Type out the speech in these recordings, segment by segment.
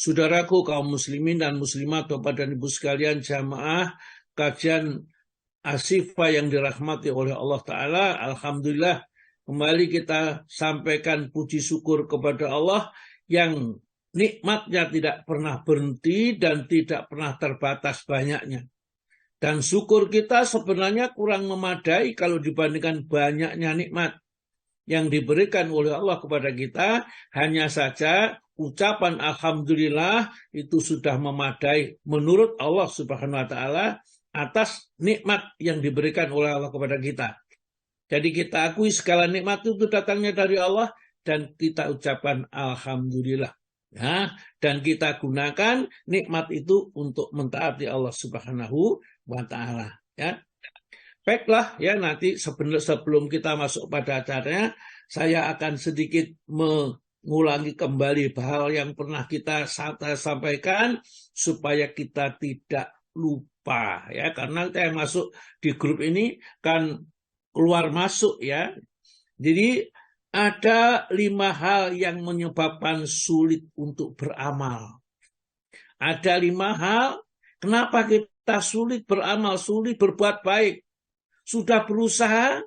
Saudaraku kaum muslimin dan muslimat, Bapak dan Ibu sekalian, jamaah kajian Ashifa yang dirahmati oleh Allah Ta'ala, alhamdulillah kembali kita sampaikan puji syukur kepada Allah yang nikmatnya tidak pernah berhenti dan tidak pernah terbatas banyaknya. Dan syukur kita sebenarnya kurang memadai kalau dibandingkan banyaknya nikmat yang diberikan oleh Allah kepada kita. Hanya saja ucapan alhamdulillah itu sudah memadai menurut Allah Subhanahu wa taala atas nikmat yang diberikan oleh Allah kepada kita. Jadi kita akui segala nikmat itu datangnya dari Allah dan kita ucapkan alhamdulillah. Ya, dan kita gunakan nikmat itu untuk mentaati Allah Subhanahu wa taala, ya. Baiklah, ya, nanti sebelum kita masuk pada acaranya, saya akan sedikit mengulangi kembali hal yang pernah kita sampaikan supaya kita tidak lupa, ya, karena saya masuk di grup ini kan keluar masuk, ya. Jadi ada 5 hal yang menyebabkan sulit untuk beramal. Ada 5 hal kenapa kita sulit beramal, sulit berbuat baik. Sudah berusaha,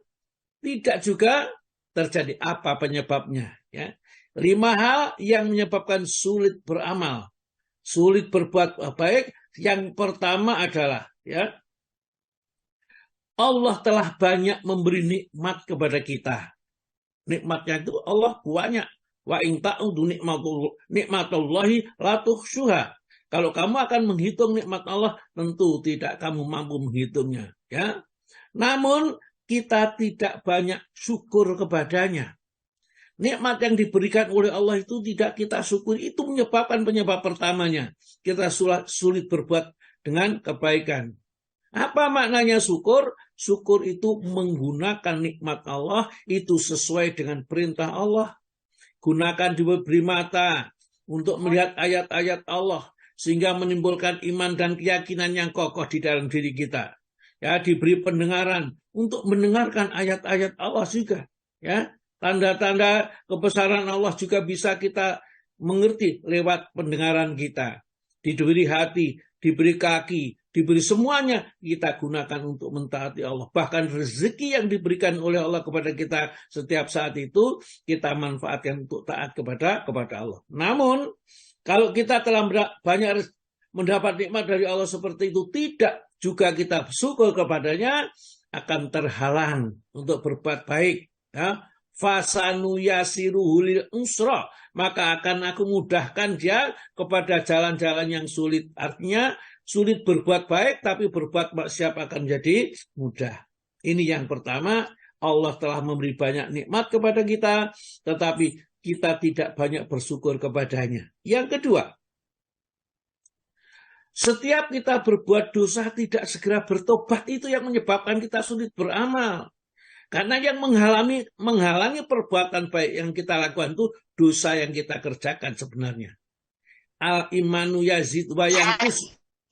tidak juga terjadi. Apa penyebabnya? Ya. 5 hal yang menyebabkan sulit beramal, sulit berbuat baik. Yang pertama adalah, ya, Allah telah banyak memberi nikmat kepada kita. Nikmatnya itu Allah banyak. Wa in ta'udu nikmatullahi la tuhsuha. Kalau kamu akan menghitung nikmat Allah, tentu tidak kamu mampu menghitungnya, ya. Namun kita tidak banyak syukur kepadanya. Nikmat yang diberikan oleh Allah itu tidak kita syukuri. Itu menyebabkan penyebab pertamanya. Kita sulit berbuat dengan kebaikan. Apa maknanya syukur? Syukur itu menggunakan nikmat Allah itu sesuai dengan perintah Allah. Gunakan diberi mata untuk melihat ayat-ayat Allah sehingga menimbulkan iman dan keyakinan yang kokoh di dalam diri kita. Ya, diberi pendengaran untuk mendengarkan ayat-ayat Allah juga, ya. Tanda-tanda kebesaran Allah juga bisa kita mengerti lewat pendengaran kita. Diberi hati, diberi kaki, diberi semuanya kita gunakan untuk mentaati Allah. Bahkan rezeki yang diberikan oleh Allah kepada kita setiap saat itu kita manfaatkan untuk taat kepada Allah. Namun kalau kita telah banyak mendapat nikmat dari Allah seperti itu, tidak juga kita bersyukur kepadanya, akan terhalang untuk berbuat baik, ya. Fasanu yasiruhu lil usra, maka akan aku mudahkan dia kepada jalan-jalan yang sulit. Artinya sulit berbuat baik, tapi berbuat maksiat akan jadi mudah. Ini yang pertama, Allah telah memberi banyak nikmat kepada kita, tetapi kita tidak banyak bersyukur kepadanya. Yang kedua, setiap kita berbuat dosa tidak segera bertobat, itu yang menyebabkan kita sulit beramal. Karena yang menghalangi perbuatan baik yang kita lakukan itu dosa yang kita kerjakan sebenarnya. Al-imanu yazid wa yanqus.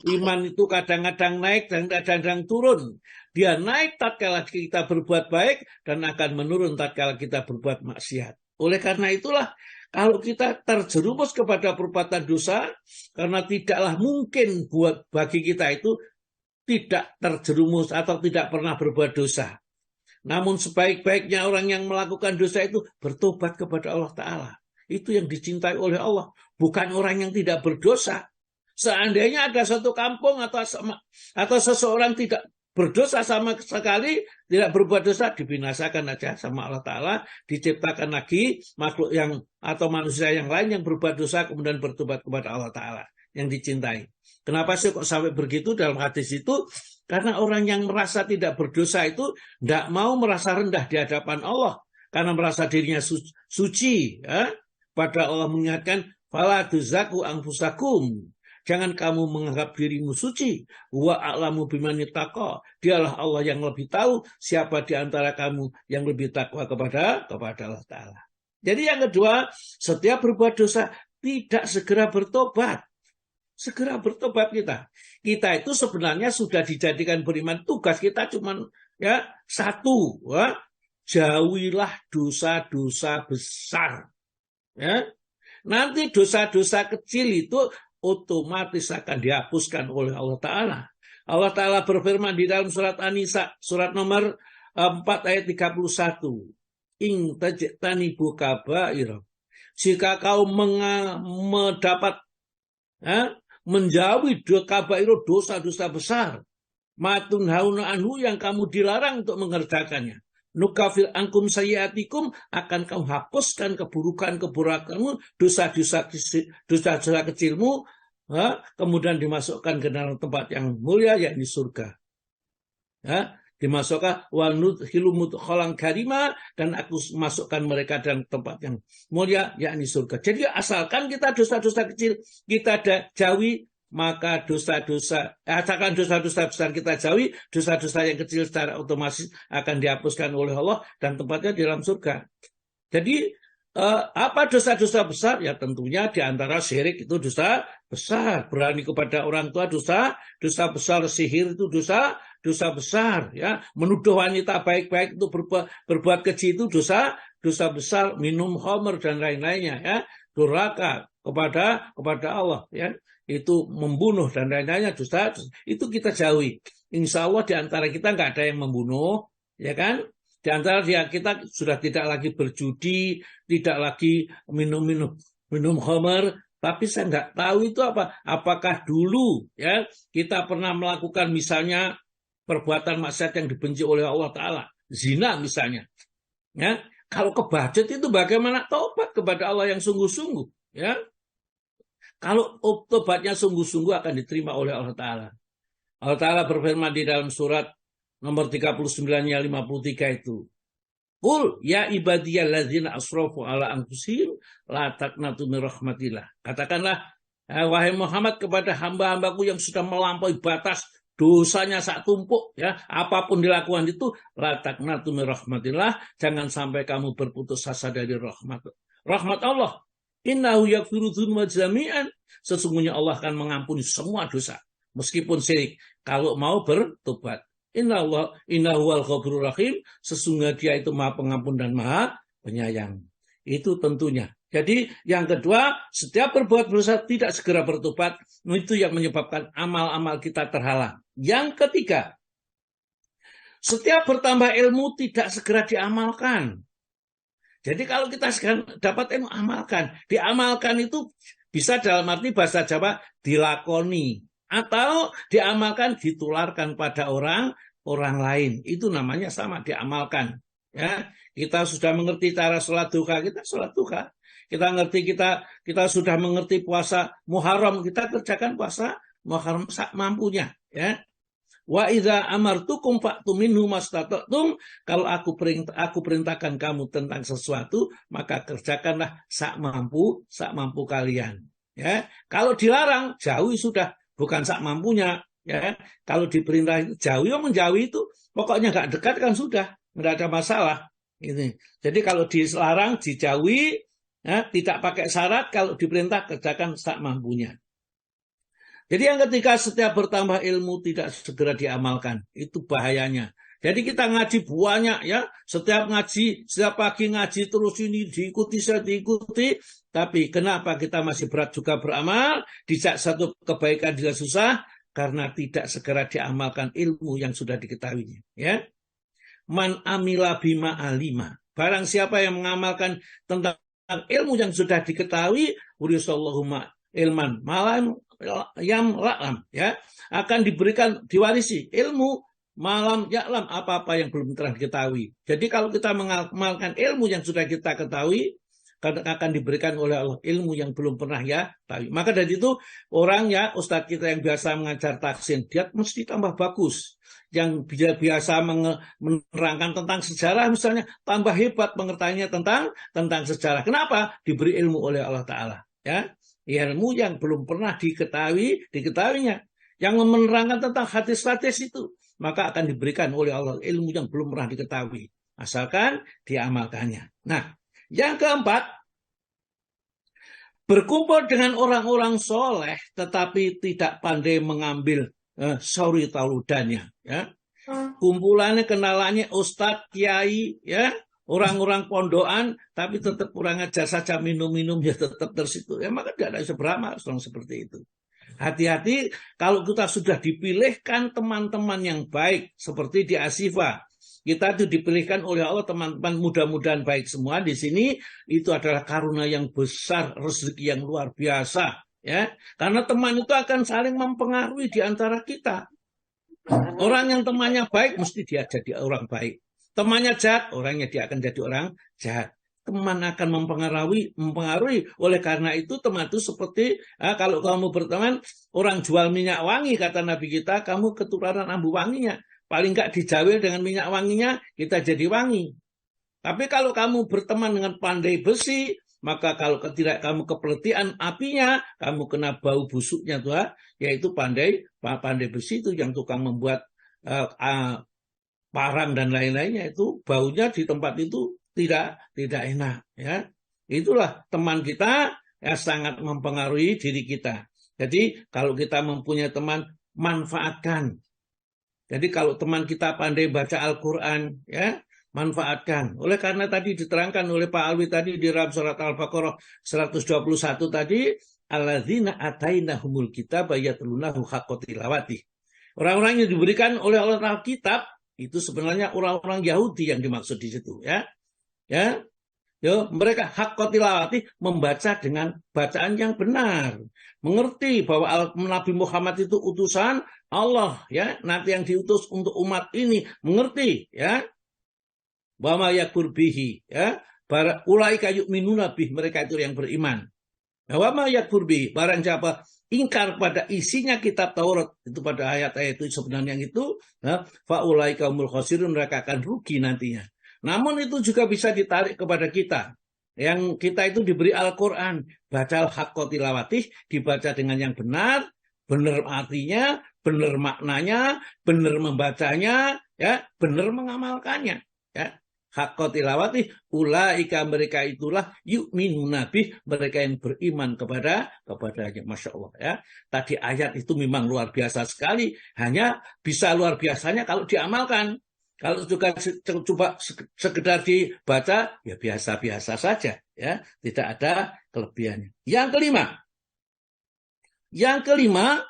Iman itu kadang-kadang naik dan kadang-kadang turun. Dia naik tatkala kita berbuat baik dan akan menurun tatkala kita berbuat maksiat. Oleh karena itulah kalau kita terjerumus kepada perbuatan dosa, karena tidaklah mungkin bagi kita itu tidak terjerumus atau tidak pernah berbuat dosa. Namun sebaik-baiknya orang yang melakukan dosa itu bertobat kepada Allah Ta'ala. Itu yang dicintai oleh Allah, bukan orang yang tidak berdosa. Seandainya ada satu kampung atau seseorang tidak berdosa sama sekali, tidak berbuat dosa, dibinasakan aja sama Allah Ta'ala, diciptakan lagi makhluk yang atau manusia yang lain yang berbuat dosa kemudian bertobat kepada Allah Ta'ala yang dicintai. Kenapa sih kok sampai begitu dalam hadis itu? Karena orang yang merasa tidak berdosa itu tidak mau merasa rendah di hadapan Allah, karena merasa dirinya suci, ya? Pada Allah mengingatkan, fala tuzaku anfusakum. Jangan kamu menganggap dirimu suci. Wa a'lamu biman ittaqa. Dialah Allah yang lebih tahu siapa di antara kamu yang lebih takwa kepada Allah Ta'ala. Jadi yang kedua, setiap berbuat dosa tidak segera bertobat. Segera bertobat kita. Kita itu sebenarnya sudah dijadikan beriman. Tugas kita cuma satu. Ya. Jauhilah dosa-dosa besar. Ya. nanti dosa-dosa kecil itu otomatis akan dihapuskan oleh Allah Ta'ala. Allah Ta'ala berfirman di dalam surat An-Nisa, surat nomor 4 ayat 31. In tajtanibu kabaira. Jika kau mendapat menjauhi dosa-dosa besar, matun hauna anhu yang kamu dilarang untuk mengerjakannya, nukafir ankum sayyiatikum, akan kamu hapuskan keburukan-keburukanmu, dosa-dosa kecilmu, kemudian dimasukkan ke dalam tempat yang mulia, yakni surga. Dimasukkan wanudhilu mudkhalan karima, dan aku masukkan mereka dalam tempat yang mulia, yakni surga. Jadi asalkan kita dosa-dosa kecil kita jauhi, maka asalkan dosa-dosa besar kita jauhi, dosa-dosa yang kecil secara otomatis akan dihapuskan oleh Allah dan tempatnya di dalam surga. Jadi apa dosa-dosa besar? Ya tentunya diantara syirik itu dosa besar, berani kepada orang tua dosa besar, sihir itu dosa besar, ya, menuduh wanita baik-baik itu berbuat keji itu dosa besar, minum khamr dan lain-lainnya, ya, durhaka kepada Allah, ya, itu membunuh dan lain-lainnya dosa itu kita jauhi. Insya Allah diantara kita nggak ada yang membunuh, ya kan? Di antara kita sudah tidak lagi berjudi, tidak lagi minum khamr. Tapi saya nggak tahu itu apa. Apakah dulu, ya, kita pernah melakukan misalnya perbuatan maksiat yang dibenci oleh Allah Ta'ala, zina misalnya, ya. Kalau kebajet itu bagaimana taubat kepada Allah yang sungguh-sungguh, ya. Kalau tobatnya sungguh-sungguh akan diterima oleh Allah Ta'ala. Allah Ta'ala berfirman di dalam surat nomor 39 53 itu. Qul ya ibadiyalladzina asrafu ala anfusihim la taqnatu min rahmatillah. Katakanlah, wahai Muhammad, kepada hamba-hambaku yang sudah melampaui batas, dosanya sak tumpuk, ya, apapun dilakukan itu, la taqnatu min rahmatillah, jangan sampai kamu berputus asa dari rahmat Allah. Innahu yaghfiru dzunuba jami'an, sesungguhnya Allah akan mengampuni semua dosa meskipun syirik kalau mau bertobat. Innahu wal ghafurur rahim, sesungguhnya dia itu Maha Pengampun dan Maha Penyayang. Itu tentunya. Jadi yang kedua, setiap berbuat dosa tidak segera bertobat, itu yang menyebabkan amal-amal kita terhalang. Yang ketiga, setiap bertambah ilmu tidak segera diamalkan. Jadi kalau kita sekarang dapat ilmu, amalkan. Diamalkan itu bisa dalam arti bahasa Jawa dilakoni, atau diamalkan ditularkan pada orang lain. Itu namanya sama, diamalkan. Ya, kita sudah mengerti cara sholat duha, kita sholat duha. Kita sudah mengerti puasa Muharram, kita kerjakan puasa Muharram mampunya. Ya. Wa idza amartukum fa'tu minhu mastata'tum, kalau aku perintahkan kamu tentang sesuatu, maka kerjakanlah sak mampu kalian. Ya, kalau dilarang jauhi sudah, bukan sak mampunya, ya. Kalau diperintah jauhi, menjauhi itu pokoknya nggak dekat kan sudah, nggak ada masalah. Ini. Jadi kalau dilarang dijauhi, ya, tidak pakai syarat, kalau diperintah kerjakan sak mampunya. Jadi yang ketiga, setiap bertambah ilmu tidak segera diamalkan, itu bahayanya. Jadi kita ngaji banyak, ya, setiap pagi ngaji terus ini diikuti, tapi kenapa kita masih berat juga beramal? Dijak satu kebaikan juga susah, karena tidak segera diamalkan ilmu yang sudah diketahuinya. Ya, man amila bima alima. Barang siapa yang mengamalkan tentang ilmu yang sudah diketahui, urisallahumma ilman malam yang la'lam, ya, akan diwarisi ilmu malam ya'lam, apa-apa yang belum telah diketahui. Jadi kalau kita mengamalkan ilmu yang sudah kita ketahui, akan diberikan oleh Allah ilmu yang belum pernah ya tahu. Maka dari itu orang, ya, ustadz kita yang biasa mengajar tahsin, dia mesti tambah bagus. Yang biasa menerangkan tentang sejarah misalnya, tambah hebat pengertiannya tentang sejarah. Kenapa? Diberi ilmu oleh Allah Ta'ala, ya. Ilmu yang belum pernah diketahuinya. Yang menerangkan tentang hadis-hadis itu, maka akan diberikan oleh Allah ilmu yang belum pernah diketahui, asalkan diamalkannya. Nah, yang keempat, berkumpul dengan orang-orang soleh tetapi tidak pandai mengambil tauludannya, ya. Kumpulannya, kenalannya ustadz, kiai, ya, Orang-orang pondokan tapi tetap kurang ajar saja minum-minum ya tetap tersitu. Ya maka tidak ada seberapa orang seperti itu. Hati-hati kalau kita sudah dipilihkan teman-teman yang baik seperti di Asifa. Kita itu dipilihkan oleh Allah teman-teman mudah-mudahan baik semua di sini itu adalah karunia yang besar, rezeki yang luar biasa ya. Karena teman itu akan saling mempengaruhi di antara kita. Orang yang temannya baik mesti dia jadi orang baik. Temannya jahat, orangnya dia akan jadi orang jahat. Teman akan mempengaruhi. Oleh karena itu teman itu seperti kalau kamu berteman orang jual minyak wangi kata Nabi kita, kamu ketularan ambu wanginya. Paling enggak dijawil dengan minyak wanginya, kita jadi wangi. Tapi kalau kamu berteman dengan pandai besi, maka kalau tidak kamu kepeletihan apinya, kamu kena bau busuknya tuh, yaitu pandai besi itu yang tukang membuat parang dan lain-lainnya itu baunya di tempat itu tidak enak ya. Itulah teman kita yang sangat mempengaruhi diri kita. Jadi kalau kita mempunyai teman, manfaatkan. Jadi kalau teman kita pandai baca Al-Quran, ya manfaatkan. Oleh karena tadi diterangkan oleh Pak Alwi tadi di dalam surat Al-Baqarah 121 tadi, alladzina atainahumul kitaba yatlunahu haqqa tilawati. Orang-orang yang diberikan oleh Allah kitab itu sebenarnya orang-orang Yahudi yang dimaksud di situ, ya. Ya. Yo, mereka haqqa tilawati membaca dengan bacaan yang benar. Mengerti bahwa Nabi Muhammad itu utusan Allah ya, nanti yang diutus untuk umat ini, mengerti ya. Bahwa yakfur bihi ya, para ulaika yu'minuna bih, mereka itu yang beriman. Bahwa yakfur bihi, barang siapa ingkar pada isinya kitab Taurat itu pada ayat-ayat itu sebenarnya yang itu, ya, fa ulaika humul khasirun, mereka akan rugi nantinya. Namun itu juga bisa ditarik kepada kita. Yang kita itu diberi Al-Quran. Baca haqqa tilawatih, dibaca dengan yang benar artinya, benar maknanya, benar membacanya, ya, benar mengamalkannya. Ya. Haqqa tilawatih, ulaika mereka itulah yu'minuna bih, mereka yang beriman kepadanya. Masya Allah ya. Tadi ayat itu memang luar biasa sekali. Hanya bisa luar biasanya kalau diamalkan. Kalau juga coba sekedar dibaca, ya biasa-biasa saja, ya, tidak ada kelebihannya. Yang kelima,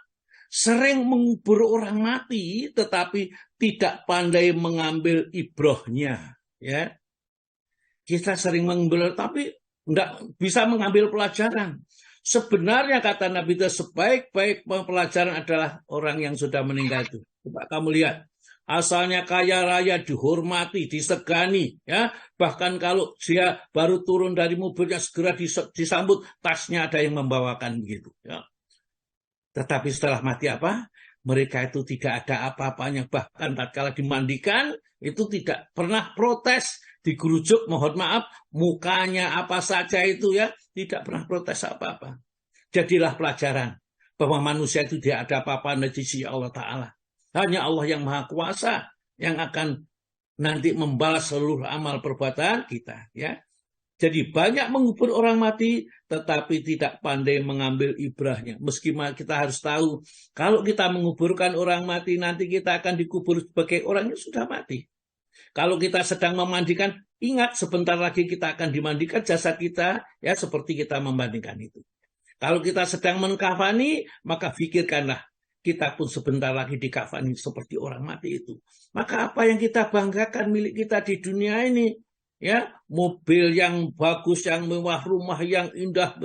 sering mengubur orang mati, tetapi tidak pandai mengambil ibrahnya, ya. Kita sering mengubur, tapi tidak bisa mengambil pelajaran. Sebenarnya kata Nabi itu sebaik-baik pelajaran adalah orang yang sudah meninggal itu. Coba kamu lihat. Asalnya kaya raya, dihormati, disegani, ya. Bahkan kalau dia baru turun dari mobilnya segera disambut, tasnya ada yang membawakan begitu, ya. Tetapi setelah mati apa? Mereka itu tidak ada apa-apanya. Bahkan tatkala dimandikan itu tidak pernah protes, digerujuk, mohon maaf, mukanya apa saja itu ya, tidak pernah protes apa-apa. Jadilah pelajaran bahwa manusia itu tidak ada apa-apa di sisi Allah Ta'ala. Hanya Allah yang Maha Kuasa yang akan nanti membalas seluruh amal perbuatan kita, ya. Jadi banyak mengubur orang mati tetapi tidak pandai mengambil ibrahnya. Meski kita harus tahu kalau kita menguburkan orang mati nanti kita akan dikubur sebagai orang yang sudah mati. Kalau kita sedang memandikan, ingat sebentar lagi kita akan dimandikan jasad kita ya seperti kita memandikan itu. Kalau kita sedang mengkafani, maka pikirkanlah kita pun sebentar lagi dikafani seperti orang mati itu. Maka apa yang kita banggakan milik kita di dunia ini, ya, mobil yang bagus, yang mewah, rumah yang indah,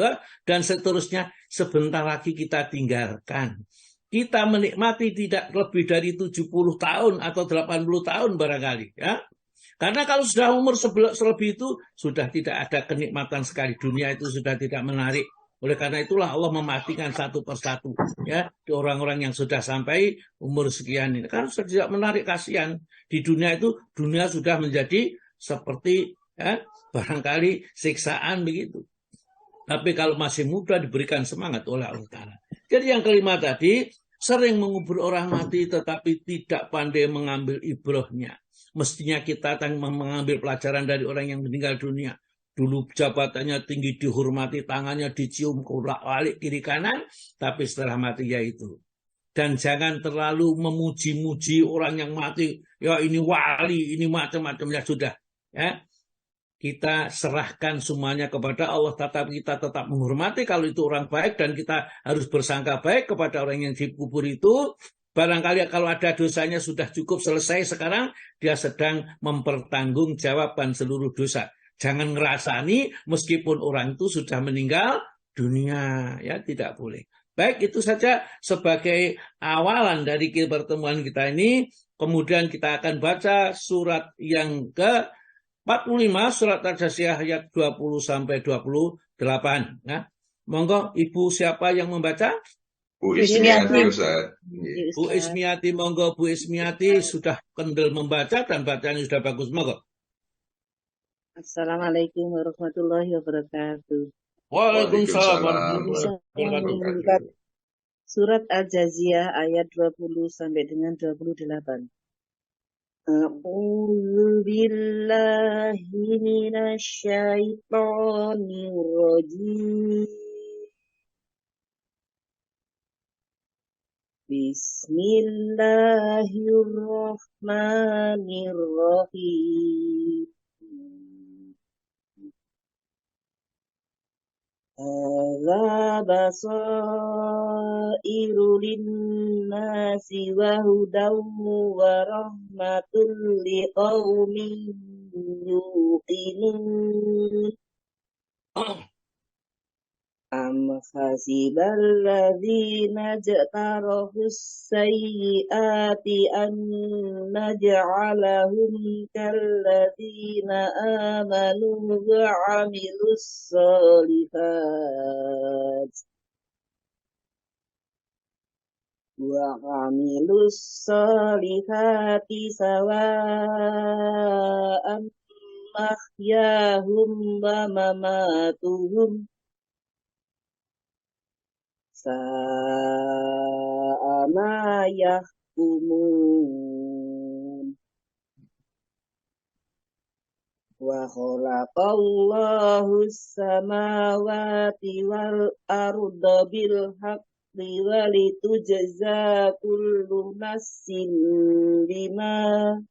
dan seterusnya, sebentar lagi kita tinggalkan. Kita menikmati tidak lebih dari 70 tahun atau 80 tahun barangkali, ya. Karena kalau sudah umur selebih itu, sudah tidak ada kenikmatan sekali. Dunia itu sudah tidak menarik. Oleh karena itulah Allah mematikan satu persatu ya orang-orang yang sudah sampai umur sekian ini. Karena sudah tidak menarik, kasihan. Di dunia itu, dunia sudah menjadi seperti ya, barangkali siksaan begitu. Tapi kalau masih muda diberikan semangat oleh Allah Ta'ala. Jadi yang kelima tadi, sering mengubur orang mati tetapi tidak pandai mengambil ibrahnya. Mestinya kita mengambil pelajaran dari orang yang meninggal dunia. Dulu jabatannya tinggi, dihormati, tangannya dicium bolak-balik kiri kanan, tapi setelah mati ya itu. Dan jangan terlalu memuji-muji orang yang mati, ya ini wali, ini macam-macam, ya sudah. Ya. kita serahkan semuanya kepada Allah, tetapi kita tetap menghormati kalau itu orang baik, dan kita harus bersangka baik kepada orang yang dikubur itu. Barangkali kalau ada dosanya sudah cukup selesai, sekarang dia sedang mempertanggungjawabkan seluruh dosa. Jangan ngerasani meskipun orang itu sudah meninggal dunia, ya tidak boleh. Baik, itu saja sebagai awalan dari pertemuan kita ini. Kemudian kita akan baca surat yang ke 45, surat Al-Jasiyah ayat 20 sampai 28. Nah, monggo Ibu siapa yang membaca? Bu Ismiati, Ustaz. Bu Ismiati, monggo Bu Ismiati, sudah kendel membaca dan bacanya sudah bagus, monggo. Assalamualaikum warahmatullahi wabarakatuh. Waalaikumsalam warahmatullahi wabarakatuh. Surat Al-Jaziyah ayat 20 sampai dengan 28. A'udzu billahi minasyaitonir rajim. Bismillahirrahmanirrahim. Hadza basairu linnasi wa hudaw wa rahmatul liqaumin yuqinun. Am hasibal ladzina jtarahus sayyiati an naj'alahum kalladzina amanu wa 'amilus shalihat sawa'an mahyahum wa mamatuhum sa'a ma yahkumun. Wa khalaqallahu as-samawati wal arda bil haqqi wa litujza kullu nafsin bima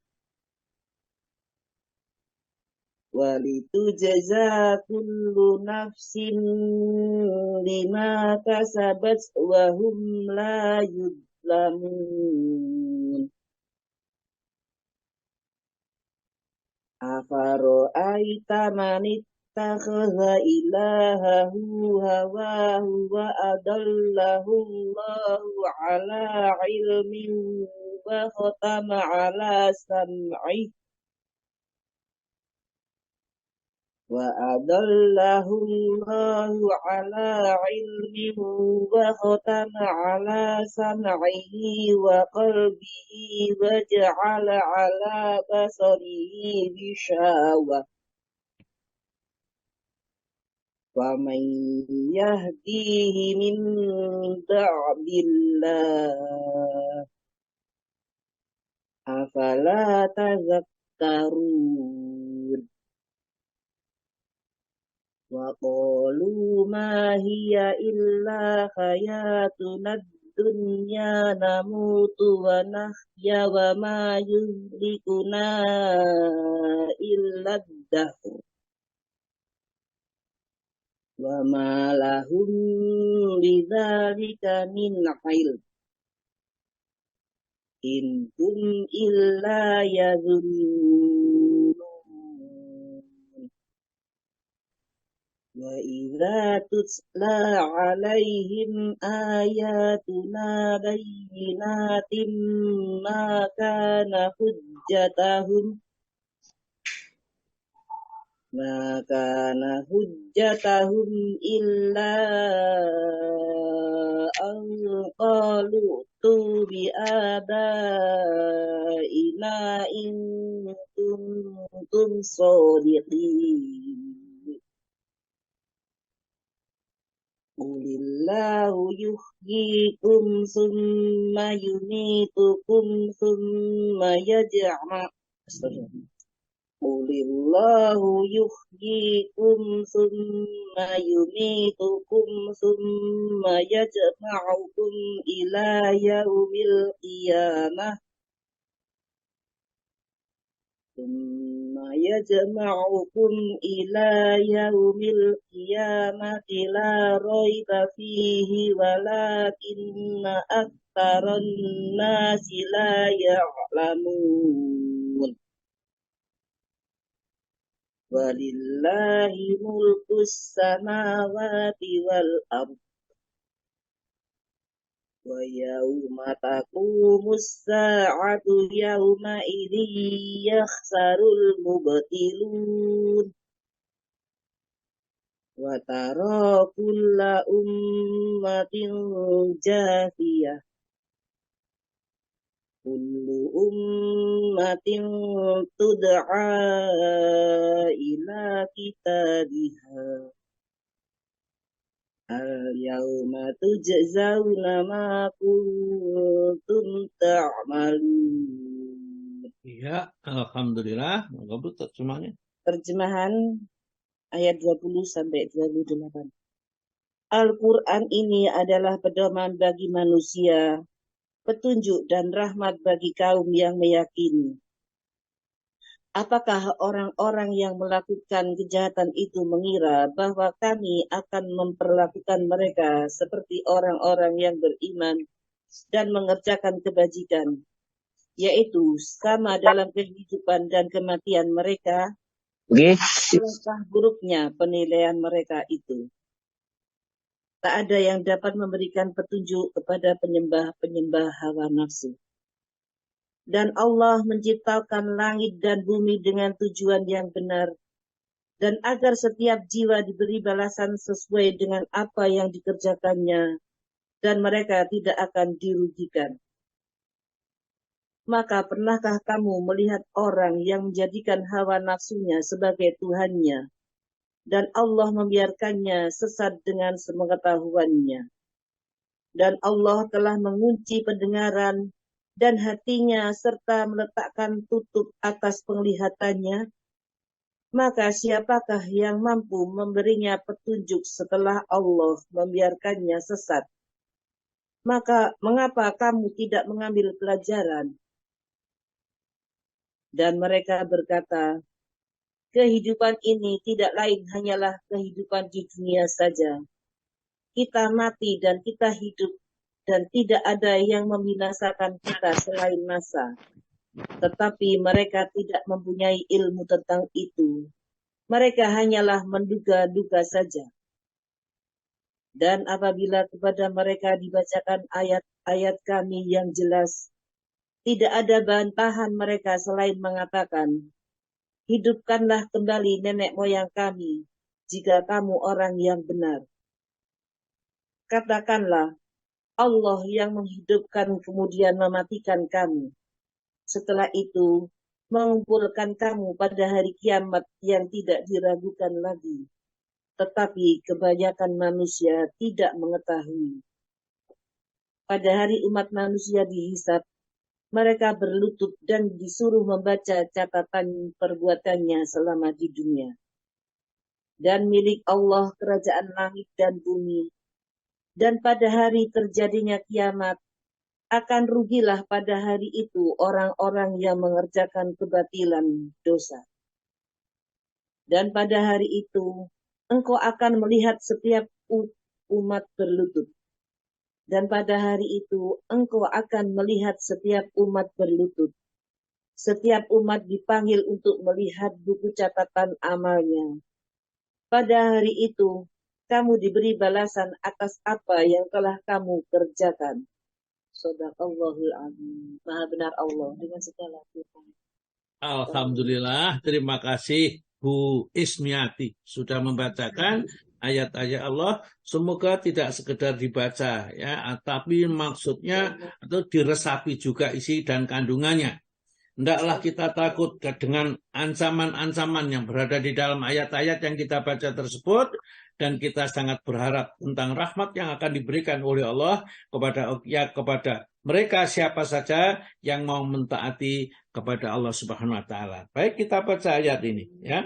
kasabat wa hum la yudlamun. Afara'aita man ittakhadha ilahahu hawahu wa adallahu Allahu ala ilmin wa khatama ala sam'ihi وأضله الله على علمه وختم على سمعه وقلبه وجعل على بصره غشاوة ومن يهديه من بعد الله أفلا تذكرون وقالوا ما هي إلا حياتنا الدنيا نموت ونحيا وما يهلكنا إلا الدهر وما لهم بذلك من علم إن هم إلا يظنون. وإذا تتلى عليهم آياتنا بينات ما كان حجتهم إلا أن قالوا ائتوا بآبائنا إن كنتم صادقين. قل الله يحييكم ثم يميتكم ثم قل الله يحييكم ثم يميتكم ثم يجمعكم إلى يوم القيامة ثم يجمعكم إلى يوم القيامة لا ريب فيه ولكن أكثر الناس لا يعلمون ولله ملك السماوات والأرض ويوم تقوم الساعة يومئذ يخسر المبطلون وترى كل أمة جاثية كل أمة تدعى إلى كتابها اليوم تجزون ما كنتم تعملون. Ya, alhamdulillah. Moga terjemahnya. Terjemahan ayat 20 sampai 28. Al-Quran ini adalah pedoman bagi manusia, petunjuk dan rahmat bagi kaum yang meyakini. Apakah orang-orang yang melakukan kejahatan itu mengira bahwa kami akan memperlakukan mereka seperti orang-orang yang beriman dan mengerjakan kebajikan, yaitu sama dalam kehidupan dan kematian mereka? Alangkah buruknya penilaian mereka itu. Tak ada yang dapat memberikan petunjuk kepada penyembah-penyembah hawa nafsu. Dan Allah menciptakan langit dan bumi dengan tujuan yang benar, dan agar setiap jiwa diberi balasan sesuai dengan apa yang dikerjakannya, dan mereka tidak akan dirugikan. Maka pernahkah kamu melihat orang yang menjadikan hawa nafsunya sebagai Tuhannya, dan Allah membiarkannya sesat dengan sepengetahuannya? Dan Allah telah mengunci pendengaran dan hatinya serta meletakkan tutup atas penglihatannya, maka siapakah yang mampu memberinya petunjuk setelah Allah membiarkannya sesat? Maka mengapa kamu tidak mengambil pelajaran? Dan mereka berkata, kehidupan ini tidak lain hanyalah kehidupan di dunia saja. Kita mati dan kita hidup, dan tidak ada yang membinasakan kita selain masa. Tetapi mereka tidak mempunyai ilmu tentang itu. Mereka hanyalah menduga-duga saja. Dan apabila kepada mereka dibacakan ayat-ayat kami yang jelas, tidak ada bantahan mereka selain mengatakan, hidupkanlah kembali nenek moyang kami, jika kamu orang yang benar. Katakanlah, Allah yang menghidupkan kemudian mematikan kamu. Setelah itu, mengumpulkan kamu pada hari kiamat yang tidak diragukan lagi. Tetapi kebanyakan manusia tidak mengetahui. Pada hari umat manusia dihisab, mereka berlutut dan disuruh membaca catatan perbuatannya selama di dunia. Dan milik Allah kerajaan langit dan bumi. Dan pada hari terjadinya kiamat, akan rugilah pada hari itu orang-orang yang mengerjakan kebatilan dosa. Dan pada hari itu, engkau akan melihat setiap umat berlutut. Dan pada hari itu, engkau akan melihat setiap umat berlutut. Setiap umat dipanggil untuk melihat buku catatan amalnya. Pada hari itu, kamu diberi balasan atas apa yang telah kamu kerjakan. Shadaqallahul Azim. Maha benar Allah dengan segala firman. Alhamdulillah, terima kasih Bu Ismiati sudah membacakan ayat-ayat Allah. Semoga tidak sekedar dibaca ya, tapi maksudnya atau diresapi juga isi dan kandungannya. Hendaklah kita takut dengan ancaman-ancaman yang berada di dalam ayat-ayat yang kita baca tersebut, dan kita sangat berharap tentang rahmat yang akan diberikan oleh Allah kepada mereka siapa saja yang mau mentaati kepada Allah Subhanahu wa taala. Baik, kita baca ayat ini ya.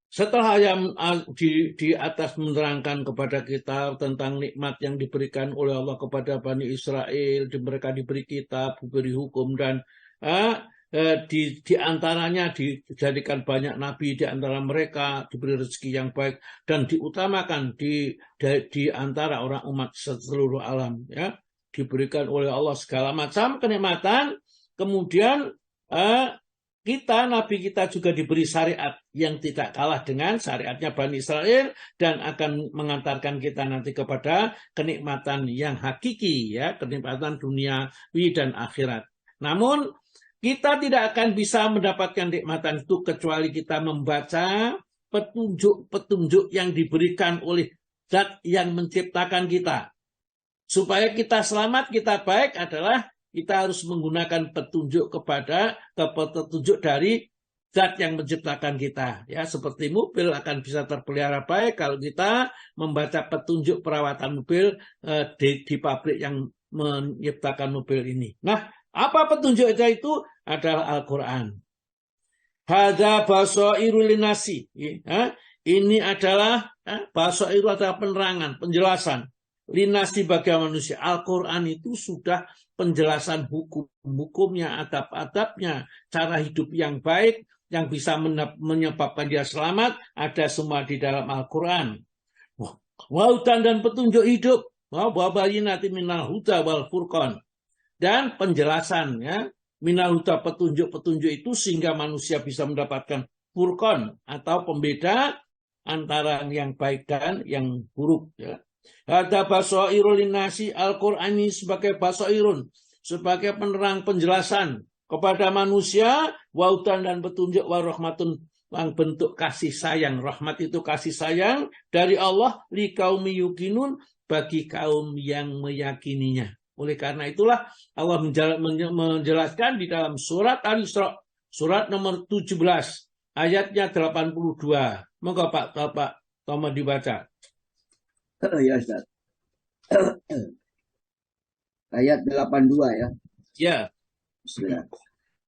Setelah yang di atas menerangkan kepada kita tentang nikmat yang diberikan oleh Allah kepada Bani Israel, mereka diberi kitab, diberi hukum, dan di antaranya dijadikan banyak nabi, di antara mereka diberi rezeki yang baik dan diutamakan di antara orang umat seluruh alam, ya, diberikan oleh Allah segala macam kenikmatan. Kemudian nabi kita juga diberi syariat yang tidak kalah dengan syariatnya Bani Israel dan akan mengantarkan kita nanti kepada kenikmatan yang hakiki, ya, kenikmatan duniawi dan akhirat. Namun kita tidak akan bisa mendapatkan kenikmatan itu kecuali kita membaca petunjuk-petunjuk yang diberikan oleh Zat yang menciptakan kita. Supaya kita selamat, kita baik adalah kita harus menggunakan petunjuk dari Zat yang menciptakan kita. Ya, seperti mobil akan bisa terpelihara baik kalau kita membaca petunjuk perawatan mobil di pabrik yang menciptakan mobil ini. Nah, apa petunjuk itu? Adalah Al-Quran. Hadza basairul linasi. Ini adalah basair adalah penerangan, penjelasan. Linasi bagi manusia. Al-Quran itu sudah penjelasan hukum-hukumnya, adab-adabnya, cara hidup yang baik, yang bisa menyebabkan dia selamat, ada semua di dalam Al-Quran. Wautan dan petunjuk hidup. Wabayinati minal huda wal furqan. Dan penjelasan, ya, minal huda, petunjuk-petunjuk itu sehingga manusia bisa mendapatkan furqan atau pembeda antara yang baik dan yang buruk, ya. Ada basairul linasi, Al-Quran ini sebagai basairun, sebagai penerang penjelasan kepada manusia, wautan dan petunjuk, warahmatun, yang bentuk kasih sayang. Rahmat itu kasih sayang dari Allah li qaumi yuqinun, bagi kaum yang meyakininya. Oleh karena itulah Allah menjelaskan di dalam surat Al-Isra, surat nomor 17, ayatnya 82. Moga Pak Toma dibaca. Ya, Ustaz. Ayat 82, ya. Ya. Bismillah.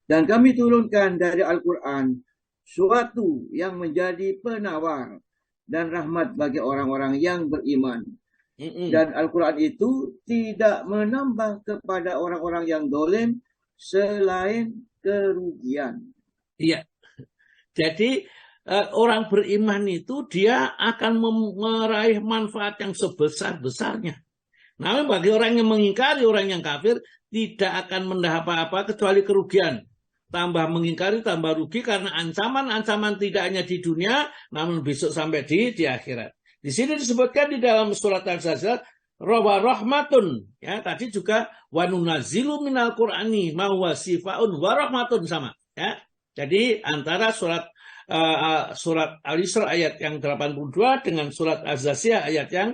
Dan kami turunkan dari Al-Quran suatu yang menjadi penawar dan rahmat bagi orang-orang yang beriman. Dan Al-Quran itu tidak menambah kepada orang-orang yang dolim selain kerugian. Iya. Jadi orang beriman itu dia akan meraih manfaat yang sebesar-besarnya. Namun bagi orang yang mengingkari, orang yang kafir, tidak akan mendapat apa-apa kecuali kerugian. Tambah mengingkari, tambah rugi karena ancaman-ancaman tidak hanya di dunia, namun besok sampai di akhirat. Di sini disebutkan di dalam surat Al-Zalzal, rawa rahmatun, ya, tadi juga wa nunazzilu minal qur'ani ma huwa sifaun wa rahmatun, sama, ya. Jadi antara surat Al-Isra ayat yang 82 dengan surat Az-Zasiyah ayat yang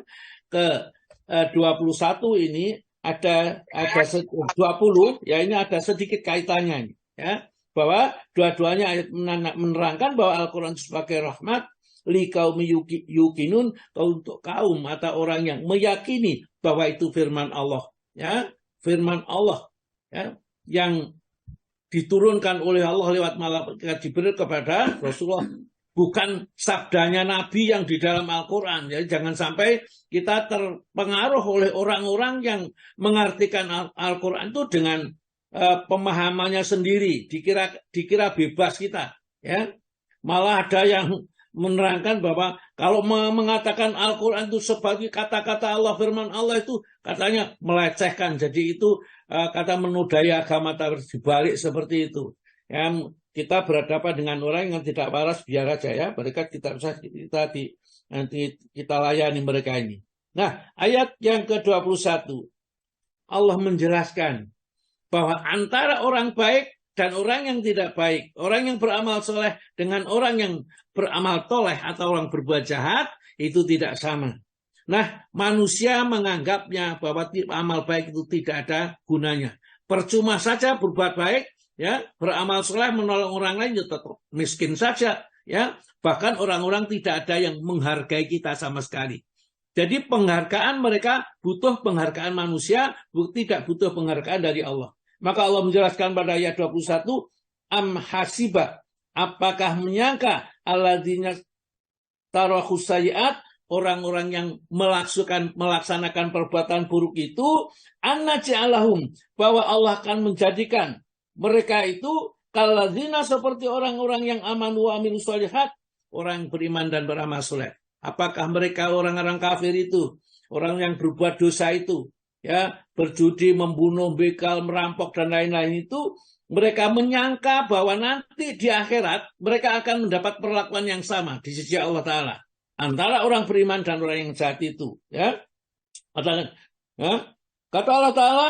ke-21 ini ada 20, ya, ini ada sedikit kaitannya, ya, bahwa dua-duanya ayat menerangkan bahwa Al-Quran sebagai rahmat li qaumi yuqinun, untuk kaum atau orang yang meyakini bahwa itu firman Allah, ya, firman Allah, ya, yang diturunkan oleh Allah lewat malaikat Jibril kepada Rasulullah, bukan sabdanya Nabi yang di dalam Al-Quran. Jadi jangan sampai kita terpengaruh oleh orang-orang yang mengartikan Al-Quran itu dengan pemahamannya sendiri, dikira bebas kita, ya. Malah ada yang menerangkan bahwa kalau mengatakan Al-Quran itu sebagai kata-kata Allah, firman Allah, itu katanya melecehkan. Jadi itu kata menodai agama, dibalik seperti itu. Yang kita berhadapan dengan orang yang tidak waras, biar aja, ya. Mereka nanti kita layani mereka ini. Nah, ayat yang ke-21 Allah menjelaskan bahwa antara orang baik dan orang yang tidak baik, orang yang beramal soleh dengan orang yang beramal toleh atau orang berbuat jahat, itu tidak sama. Nah, manusia menganggapnya bahwa amal baik itu tidak ada gunanya. Percuma saja berbuat baik, ya, beramal soleh menolong orang lain, ya tetap miskin saja, ya. Bahkan orang-orang tidak ada yang menghargai kita sama sekali. Jadi penghargaan mereka butuh penghargaan manusia, tidak butuh penghargaan dari Allah. Maka Allah menjelaskan pada ayat 21, am hasiba, apakah menyangka alladzina tarahu sayyi'at, orang-orang yang melaksanakan perbuatan buruk itu, anna ja'alahum, bahwa Allah akan menjadikan mereka itu Kalladzina seperti orang-orang yang amanu wa amilus shalihat, orang beriman dan beramal soleh. Apakah mereka orang-orang kafir itu, orang yang berbuat dosa itu, ya, berjudi, membunuh, begal, merampok dan lain-lain itu, mereka menyangka bahwa nanti di akhirat mereka akan mendapat perlakuan yang sama di sisi Allah Ta'ala antara orang beriman dan orang yang jahat itu, ya. Kata Allah Ta'ala,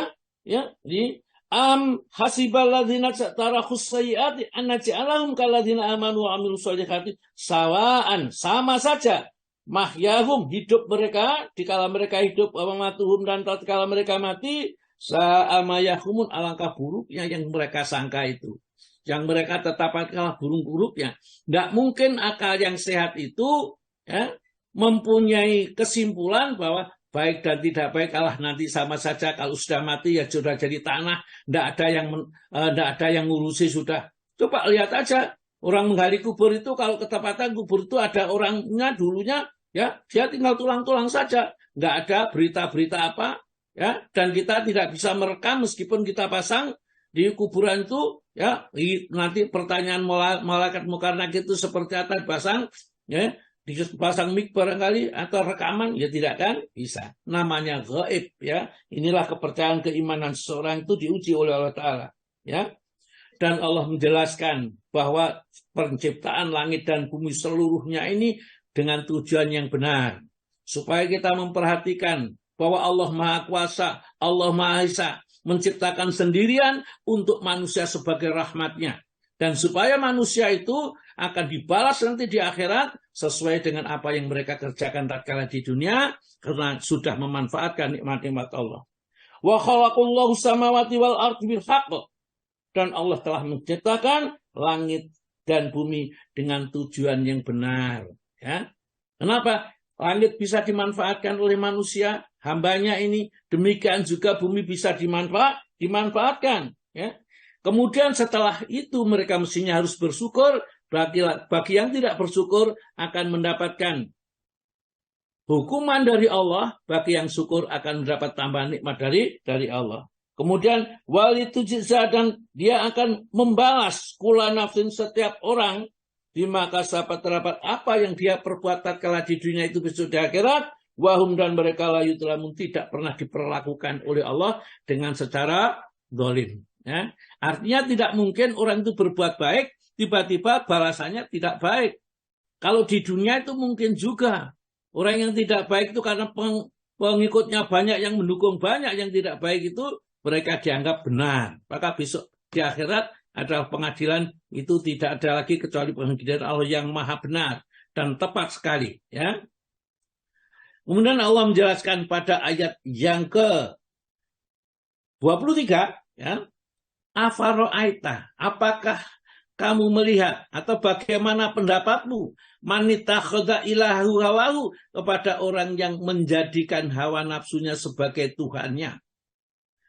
ya, di hasibal ladzina tarakhus sayyiati an naj'alahum kal ladzina amanu wa amilus solihati sawaan, sama saja mahyahum, hidup mereka dikala mereka hidup, wa mamatuhum, dan tatkala mereka mati, sa'amayahumun, alangkah buruknya yang mereka sangka itu, yang mereka tetapkan kalah buruk-buruknya. Tidak mungkin akal yang sehat itu, ya, mempunyai kesimpulan bahwa baik dan tidak baik Allah nanti sama saja, kalau sudah mati ya sudah jadi tanah, tidak ada yang ngurusi sudah. Coba lihat aja orang menggali kubur itu, kalau ketepatan kubur itu ada orangnya dulunya, ya, dia tinggal tulang-tulang saja, nggak ada berita-berita apa, ya, dan kita tidak bisa merekam meskipun kita pasang di kuburan itu, ya, nanti pertanyaan malaikat mungkar nakir itu seperti apa dipasang, ya, dipasang mic barangkali atau rekaman, ya tidak kan bisa. Namanya gaib, ya. Inilah kepercayaan keimanan seseorang itu diuji oleh Allah Ta'ala, ya. Dan Allah menjelaskan bahwa penciptaan langit dan bumi seluruhnya ini dengan tujuan yang benar, supaya kita memperhatikan bahwa Allah Maha Kuasa, Allah Maha Esa, menciptakan sendirian untuk manusia sebagai rahmatnya, dan supaya manusia itu akan dibalas nanti di akhirat sesuai dengan apa yang mereka kerjakan tatkala di dunia, karena sudah memanfaatkan nikmat-nikmat Allah. Wa khalaqallahu samawati wal ardi bil haqq, dan Allah telah menciptakan langit dan bumi dengan tujuan yang benar, ya. Kenapa langit bisa dimanfaatkan oleh manusia, hambanya ini, demikian juga bumi bisa dimanfaatkan, ya. Kemudian setelah itu mereka mestinya harus bersyukur. Bagi yang tidak bersyukur akan mendapatkan hukuman dari Allah, bagi yang syukur akan mendapat tambahan nikmat dari Allah. Kemudian walitujza, dan dia akan membalas kula nafsin, setiap orang, bima kasabat, terdapat apa yang dia perbuat tatkala di dunia itu besok di akhirat, wahum, dan mereka la yudlamun, tidak pernah diperlakukan oleh Allah dengan secara zalim, ya. Artinya tidak mungkin orang itu berbuat baik tiba-tiba balasannya tidak baik. Kalau di dunia itu mungkin juga orang yang tidak baik itu karena pengikutnya banyak, yang mendukung banyak, yang tidak baik itu mereka dianggap benar. Maka besok di akhirat adalah pengadilan itu tidak ada lagi kecuali pengadilan Allah yang maha benar dan tepat sekali, ya. Kemudian Allah menjelaskan pada ayat yang ke-23, ya, afaro'aita, apakah kamu melihat atau bagaimana pendapatmu, manitakhoda ilahu hawahu, kepada orang yang menjadikan hawa nafsunya sebagai Tuhannya.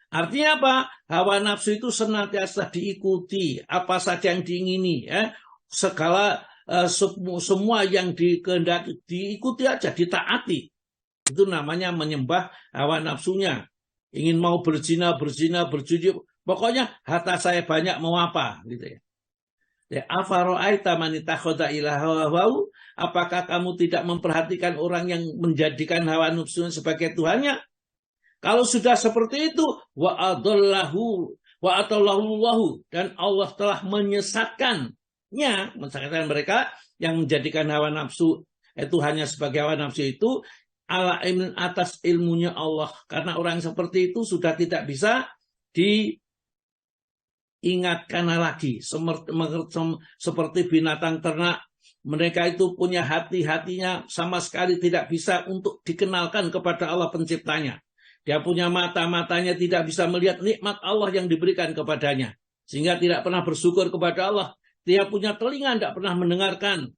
Artinya apa? Hawa nafsu itu senantiasa diikuti, apa saja yang diingini, ya. Semua yang dikehendaki diikuti aja, ditaati. Itu namanya menyembah hawa nafsunya. Ingin mau berzina, berjudi, pokoknya harta saya banyak, mau apa, gitu, ya. Ya, afaro'aita man ittakhadha ilahahu, apakah kamu tidak memperhatikan orang yang menjadikan hawa nafsunya sebagai Tuhannya? Kalau sudah seperti itu, wa adallahu dan Allah telah menyesatkannya, menyesatkan mereka yang menjadikan hawa nafsu Tuhannya sebagai hawa nafsu itu, ala ilmin, atas ilmunya Allah. Karena orang seperti itu sudah tidak bisa diingatkan lagi, seperti binatang ternak. Mereka itu punya hatinya sama sekali tidak bisa untuk dikenalkan kepada Allah penciptanya. Dia punya matanya tidak bisa melihat nikmat Allah yang diberikan kepadanya, sehingga tidak pernah bersyukur kepada Allah. Dia punya telinga, tidak pernah mendengarkan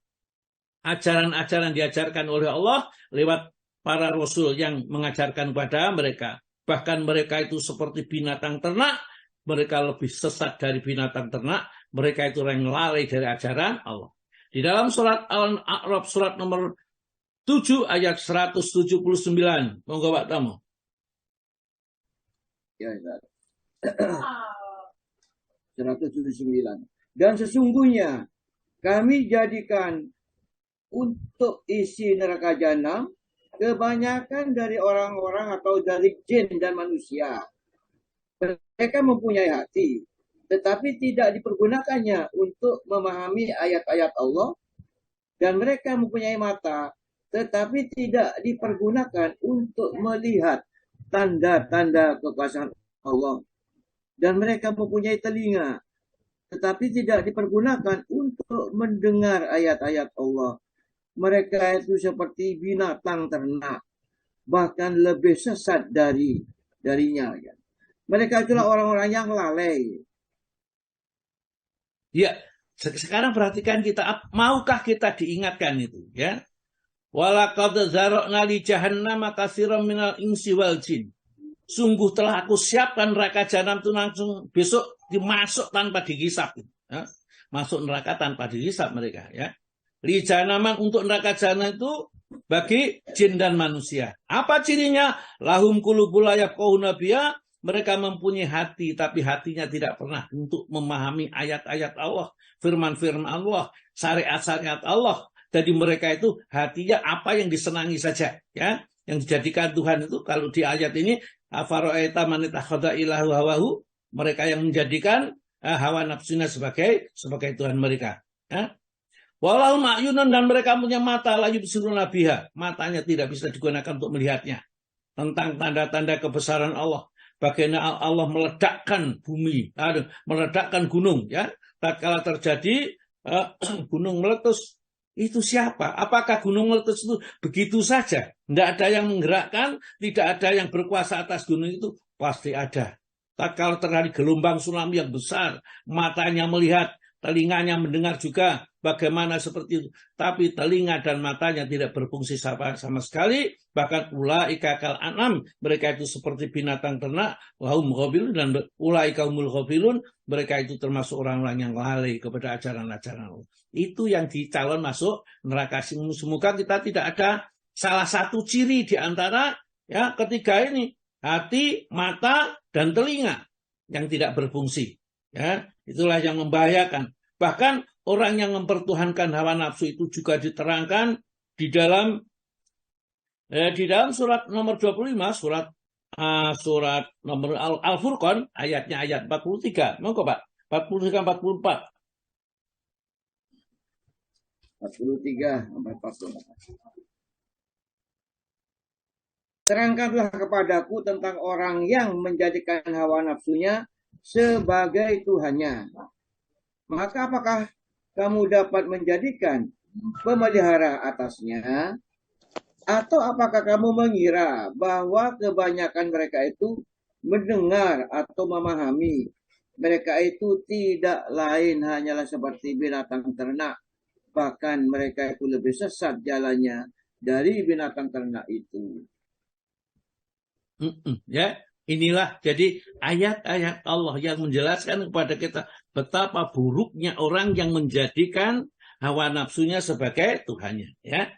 ajaran-ajaran diajarkan oleh Allah lewat para rasul yang mengajarkan kepada mereka. Bahkan mereka itu seperti binatang ternak. Mereka lebih sesat dari binatang ternak. Mereka itu orang lalai dari ajaran Allah. Di dalam surat Al-A'raf, surat nomor 7 ayat 179. Monggo Pak Tamo. Ya, 179. Dan sesungguhnya kami jadikan untuk isi neraka jahanam kebanyakan dari orang-orang atau dari jin dan manusia. Mereka mempunyai hati, tetapi tidak dipergunakannya untuk memahami ayat-ayat Allah. Dan mereka mempunyai mata, tetapi tidak dipergunakan untuk melihat tanda-tanda kekuasaan Allah. Dan mereka mempunyai telinga, tetapi tidak dipergunakan untuk mendengar ayat-ayat Allah. Mereka itu seperti binatang ternak, bahkan lebih sesat darinya. Mereka itulah orang-orang yang lalai. Ya, sekarang perhatikan kita, maukah kita diingatkan itu, ya? Walaqad zara'na li jahannama katsiran minal insi wal jin. Sungguh telah aku siapkan neraka jahanam itu langsung besok dimasuk tanpa dihisap, ya? Masuk neraka tanpa dihisap mereka, ya. Li jahannam, untuk neraka jahanam itu bagi jin dan manusia. Apa cirinya? Lahum qulubun la yafqahuna biha. Mereka mempunyai hati, tapi hatinya tidak pernah untuk memahami ayat-ayat Allah, firman-firman Allah, syariat-syariat Allah. Jadi mereka itu hatinya apa yang disenangi saja, ya. Yang dijadikan Tuhan itu, kalau di ayat ini, afara'aita man ittakhadha ilaha hawahu, mereka yang menjadikan hawa nafsunya sebagai Tuhan mereka, ya. Walau ma'yunun, dan mereka punya mata, la yubsiruna biha, matanya tidak bisa digunakan untuk melihatnya. Tentang tanda-tanda kebesaran Allah. Bagaimana Allah meledakkan bumi, meledakkan gunung, ya. Tatkala terjadi gunung meletus, itu siapa? Apakah gunung meletus itu begitu saja? Tidak ada yang menggerakkan, tidak ada yang berkuasa atas gunung itu, pasti ada. Tatkala terjadi gelombang tsunami yang besar, matanya melihat, telinganya mendengar juga bagaimana seperti itu. Tapi telinga dan matanya tidak berfungsi sama sekali. Bahkan ulaika kal an'am, mereka itu seperti binatang ternak, wahum ghafilun, dan ulaika humul ghafilun, mereka itu termasuk orang-orang yang lalai kepada ajaran-ajaran Allah. Itu yang dicalon masuk neraka. Semoga kita tidak ada salah satu ciri di antara, ya, ketiga ini, hati, mata, dan telinga yang tidak berfungsi. Ya, itulah yang membahayakan. Bahkan orang yang mempertuhankan hawa nafsu itu juga diterangkan di dalam surat nomor 25, surat nomor Al-Furqan, ayatnya ayat 43. Monggo Pak, 43 44. 43 sampai 44. Terangkanlah kepadaku tentang orang yang menjadikan hawa nafsunya sebagai Tuhannya. Maka apakah kamu dapat menjadikan pemelihara atasnya? Atau apakah kamu mengira bahwa kebanyakan mereka itu mendengar atau memahami? Mereka itu tidak lain hanyalah seperti binatang ternak. Bahkan mereka itu lebih sesat jalannya dari binatang ternak itu. Ya, inilah jadi ayat-ayat Allah yang menjelaskan kepada kita betapa buruknya orang yang menjadikan hawa nafsunya sebagai Tuhannya, ya.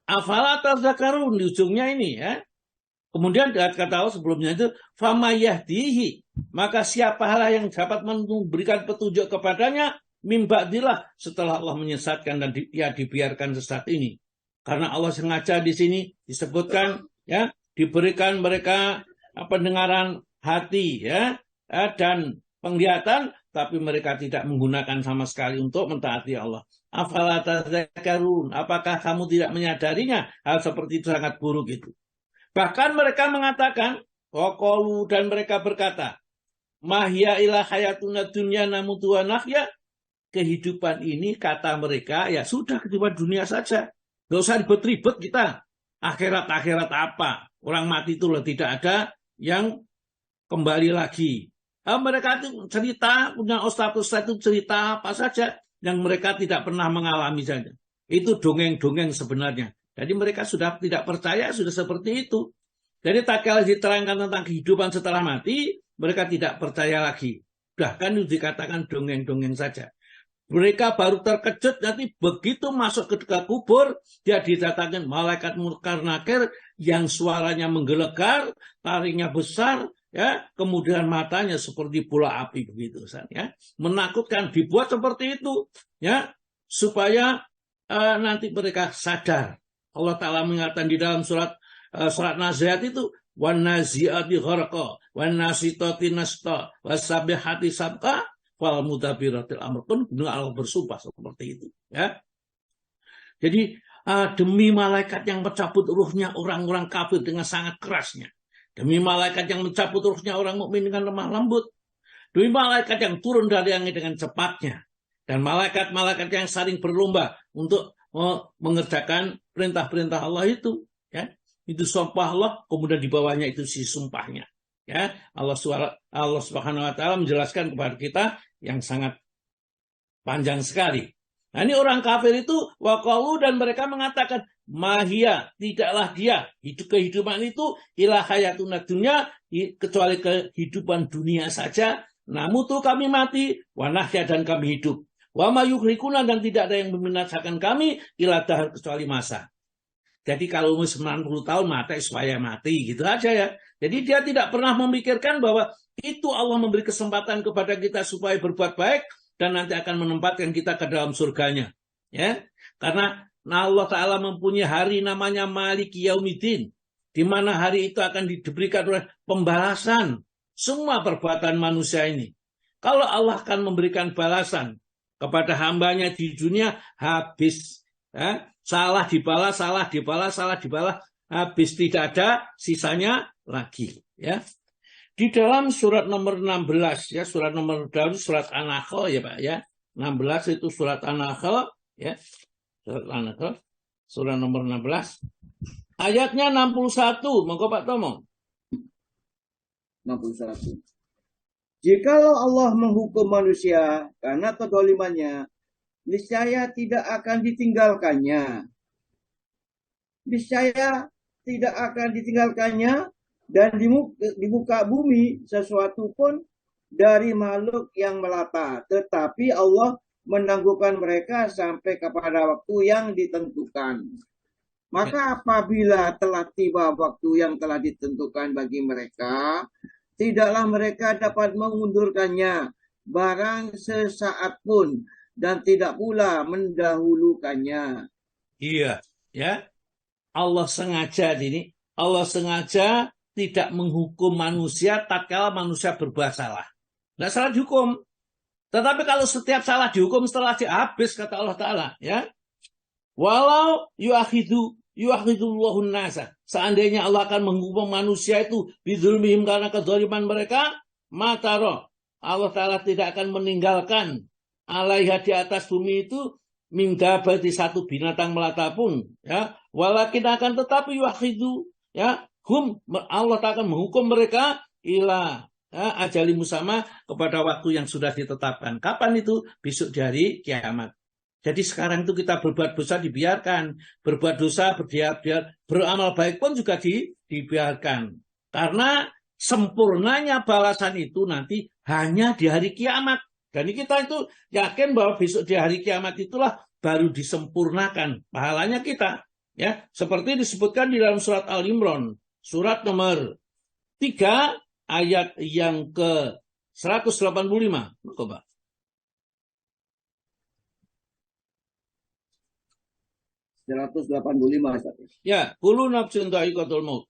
Afala tadzakarun, di ujungnya ini, ya. Kemudian kata Allah sebelumnya itu fama yahdihi, maka siapalah yang dapat memberikan petunjuk kepadanya mim ba'dillah, setelah Allah menyesatkan dan dibiarkan sesat ini. Karena Allah sengaja di sini disebutkan, ya, diberikan mereka pendengaran hati, ya, dan penglihatan, tapi mereka tidak menggunakan sama sekali untuk mentaati Allah. Afala tadzakarun, apakah kamu tidak menyadarinya? Hal seperti itu sangat buruk itu. Bahkan mereka mengatakan, waqalu, dan mereka berkata, mahya ila hayatuna dunya namutu wa nahya. Kehidupan ini, kata mereka, ya sudah, kehidupan dunia saja. Nggak usah ribet-ribet kita. Akhirat apa? Orang mati itu tidak ada yang kembali lagi. Mereka itu cerita, punya ustaz-ustaz itu cerita apa saja yang mereka tidak pernah mengalami saja. Itu dongeng-dongeng sebenarnya. Jadi mereka sudah tidak percaya, sudah seperti itu. Jadi tak kala diterangkan tentang kehidupan setelah mati, mereka tidak percaya lagi. Bahkan itu dikatakan dongeng-dongeng saja. Mereka baru terkejut nanti begitu masuk ke kubur, dia didatangkan malaikat munkar nakir yang suaranya menggelegar, taringnya besar, ya, kemudian matanya seperti bola api begitu, ya, menakutkan, dibuat seperti itu, ya, supaya nanti mereka sadar. Allah Ta'ala mengatakan di dalam surat Naziat itu, wan naziati gharqa, wan nasitati nasta, wasabihati sabqa, wal mudabiratil amr. Pun Allah bersumpah seperti itu, ya. Jadi demi malaikat yang mencabut ruhnya orang-orang kafir dengan sangat kerasnya, demi malaikat yang mencabut ruhnya orang mukmin dengan lemah lembut, demi malaikat yang turun dari langit dengan cepatnya, dan malaikat-malaikat yang saling berlomba untuk mengerjakan perintah-perintah Allah itu, ya, itu sumpah Allah, kemudian di bawahnya itu si sumpahnya, ya. Allah Subhanahu Wa Taala menjelaskan kepada kita yang sangat panjang sekali. Nah, ini orang kafir itu waqalu, dan mereka mengatakan mahia, tidaklah dia kehidupan itu ilah hayatun dunya, kecuali kehidupan dunia saja. Namun tuh kami mati, wa nahya, dan kami hidup. Wa ma yuhlikuna, dan tidak ada yang membinasakan kami ilah dahar, kecuali masa. Jadi kalau 90 tahun mati supaya mati, gitu aja ya. Jadi dia tidak pernah memikirkan bahwa itu Allah memberi kesempatan kepada kita supaya berbuat baik, dan nanti akan menempatkan kita ke dalam surganya, ya. Karena Allah Ta'ala mempunyai hari namanya Maliki Yaumiddin, di mana hari itu akan diberikan oleh pembalasan semua perbuatan manusia ini. Kalau Allah akan memberikan balasan kepada hambanya di dunia, habis, ya. Salah dibalas, habis, tidak ada sisanya lagi, ya. Di dalam surat nomor 16, ya, surat nomor dalam surat An-Nahl, ya Pak, ya. 16 itu surat An-Nahl, ya. Surat An-Nahl, surat nomor 16. Ayatnya 61, monggo Pak Tomo. 61. Jikalau Allah menghukum manusia karena kedolimannya, niscaya tidak akan ditinggalkannya. Niscaya tidak akan ditinggalkannya, dan di muka bumi sesuatu pun dari makhluk yang melata, tetapi Allah menangguhkan mereka sampai kepada waktu yang ditentukan. Maka apabila telah tiba waktu yang telah ditentukan bagi mereka, tidaklah mereka dapat mengundurkannya barang sesaat pun, dan tidak pula mendahulukannya. Iya, ya. Allah sengaja tidak menghukum manusia tatkala manusia berbuat salah. Nggak salah dihukum. Tetapi kalau setiap salah dihukum setelah habis, kata Allah Ta'ala, ya. Walau yuakhidullahu nasa. Seandainya Allah akan menghukum manusia itu bidzulmihim, karena kezaliman mereka, mataro. Allah Ta'ala tidak akan meninggalkan alaiha, di atas bumi itu, minggabati, satu binatang melata pun, ya. Walakin akan tetapi yuakhidu, ya, Allah akan menghukum mereka ila, ya, ajali musama, kepada waktu yang sudah ditetapkan. Kapan itu? Besok di hari kiamat. Jadi sekarang itu kita berbuat dosa dibiarkan, berbuat dosa beramal baik pun juga dibiarkan. Karena sempurnanya balasan itu nanti hanya di hari kiamat. Dan kita itu yakin bahwa besok di hari kiamat itulah baru disempurnakan pahalanya kita, ya. Seperti disebutkan di dalam surat Al-Imran, surat nomor 3 ayat yang ke 185. Coba. Ya, kullu nafsin dha'iqatul maut.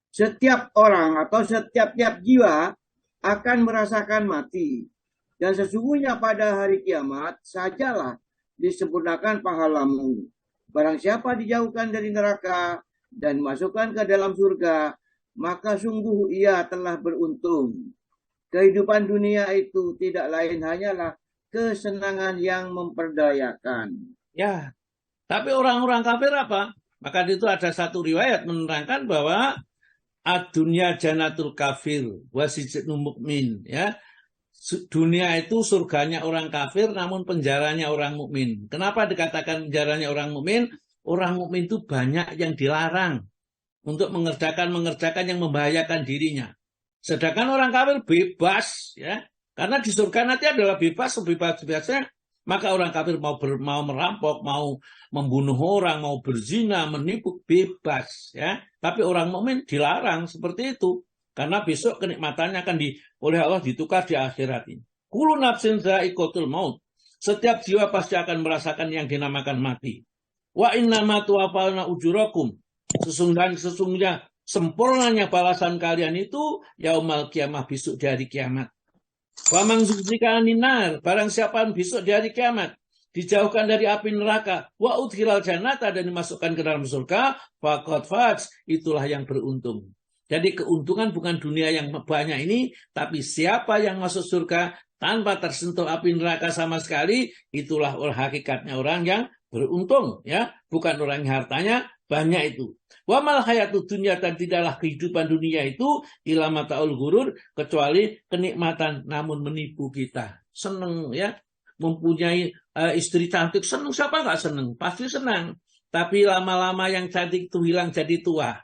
Setiap orang atau setiap jiwa akan merasakan mati, dan sesungguhnya pada hari kiamat sajalah disempurnakan pahalamu. Barang siapa dijauhkan dari neraka dan masukkan ke dalam surga, maka sungguh ia telah beruntung. Kehidupan dunia itu tidak lain hanyalah kesenangan yang memperdayakan. Ya, tapi orang-orang kafir apa? Maka itu ada satu riwayat menerangkan bahwa ad-dunya janatul kafir wasijnul mukmin, ya. Dunia itu surganya orang kafir, namun penjaranya orang mukmin. Kenapa dikatakan penjaranya orang mukmin? Orang mukmin itu banyak yang dilarang untuk mengerjakan yang membahayakan dirinya. Sedangkan orang kafir bebas, ya. Karena di surga nanti adalah bebas, sebebas-bebasnya Maka orang kafir mau merampok, mau membunuh orang, mau berzina, menipu, bebas. Ya. Tapi orang mukmin dilarang seperti itu. Karena besok kenikmatannya akan oleh Allah ditukar di akhirat ini. Kullu nafsin dha'iqatul maut. Setiap jiwa pasti akan merasakan yang dinamakan mati. Wa innama tuwaffawna ujurakum. Sesungguhnya sempurnanya balasan kalian itu yaumal kiamah, besok di hari kiamat. Wa man zuhziha 'anil nar, barang siapa besok di hari kiamat dijauhkan dari api neraka, wa udkhilal jannata, dan dimasukkan ke dalam surga, faqad faz, itulah yang beruntung. Jadi keuntungan bukan dunia yang banyak ini, tapi siapa yang masuk surga tanpa tersentuh api neraka sama sekali, itulah hakikatnya orang yang beruntung, ya, bukan orang yang hartanya banyak itu. Wa mal hayatud dunya, dan tidaklah kehidupan dunia itu illa mataul ghurur, kecuali kenikmatan namun menipu kita. Seneng, ya, mempunyai istri cantik, seneng, siapa nggak seneng? Pasti senang. Tapi lama-lama yang cantik itu hilang jadi tua,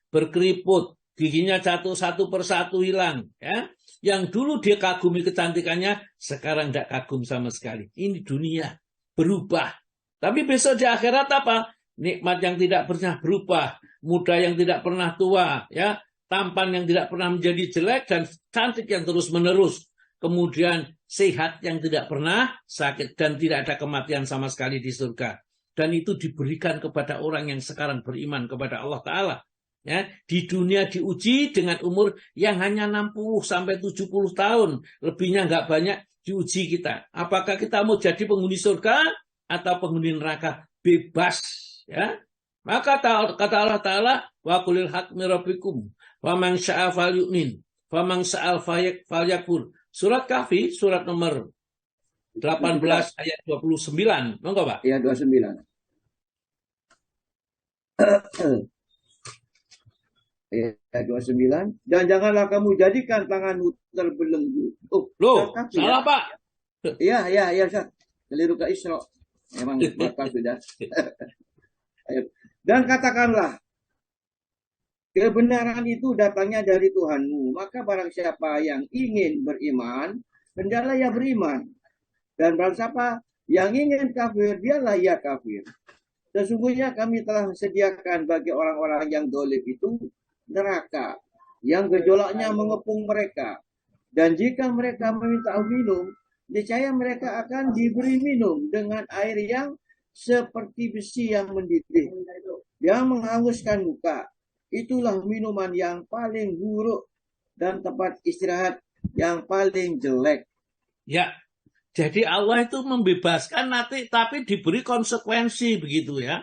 berkeriput, giginya jatuh satu persatu hilang, ya. Yang dulu dia kagumi kecantikannya, sekarang tidak kagum sama sekali. Ini dunia berubah. Tapi besok di akhirat apa? Nikmat yang tidak pernah berubah, muda yang tidak pernah tua, ya, tampan yang tidak pernah menjadi jelek, dan cantik yang terus menerus. Kemudian sehat yang tidak pernah sakit, dan tidak ada kematian sama sekali di surga. Dan itu diberikan kepada orang yang sekarang beriman kepada Allah Ta'ala. Ya, di dunia diuji dengan umur yang hanya 60 sampai 70 tahun, lebihnya nggak banyak diuji kita. Apakah kita mau jadi penghuni surga atau penghuni neraka? Bebas, ya. Maka kata Allah Ta'ala, wa qulil haq min rabbikum wa man syaa falyu'min wa man syaa falyakfur. Surat Kahfi, surat nomor 18 ayat 29. Monggo, Pak. Ayat 29. Ayat 29. Dan janganlah kamu jadikan tanganmu terbelenggu. Loh, salah, Pak. Iya, Ustaz. Keliru ke Isra. Memang batal sudah. Dan katakanlah, kebenaran itu datangnya dari Tuhanmu. Maka barang siapa yang ingin beriman, hendaklah ia beriman. Dan barang siapa yang ingin kafir, dialah ia kafir. Sesungguhnya kami telah sediakan bagi orang-orang yang dolim itu neraka yang gejolaknya mengepung mereka. Dan jika mereka meminta minum, niscaya mereka akan diberi minum dengan air yang seperti besi yang mendidih, yang menghanguskan muka. Itulah minuman yang paling buruk dan tempat istirahat yang paling jelek. Ya, jadi Allah itu membebaskan nanti, tapi diberi konsekuensi begitu, ya.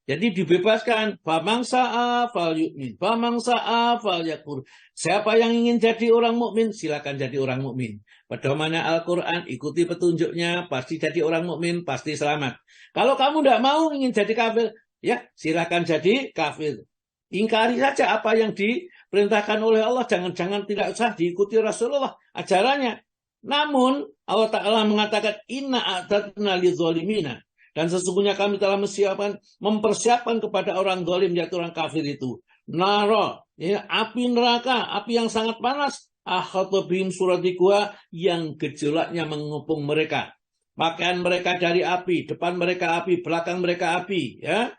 Jadi dibebaskan, famang sa'a fal yu'min, famang sa'a fal yakfur. Siapa yang ingin jadi orang mukmin, silakan jadi orang mukmin. Pedomannya Al-Quran, ikuti petunjuknya, pasti jadi orang mukmin, pasti selamat. Kalau kamu tidak mau ingin jadi kafir, ya silakan jadi kafir. Ingkari saja apa yang diperintahkan oleh Allah, jangan-jangan tidak usah diikuti Rasulullah ajarannya. Namun Allah Ta'ala mengatakan, inna a'tadna lidzalimina. Dan sesungguhnya kami telah mempersiapkan kepada orang zalim, yaitu orang kafir itu, nara, ya, api neraka, api yang sangat panas, ahata bihim suradikuha, yang gejolaknya mengepung mereka. Pakaian mereka dari api, depan mereka api, belakang mereka api, ya,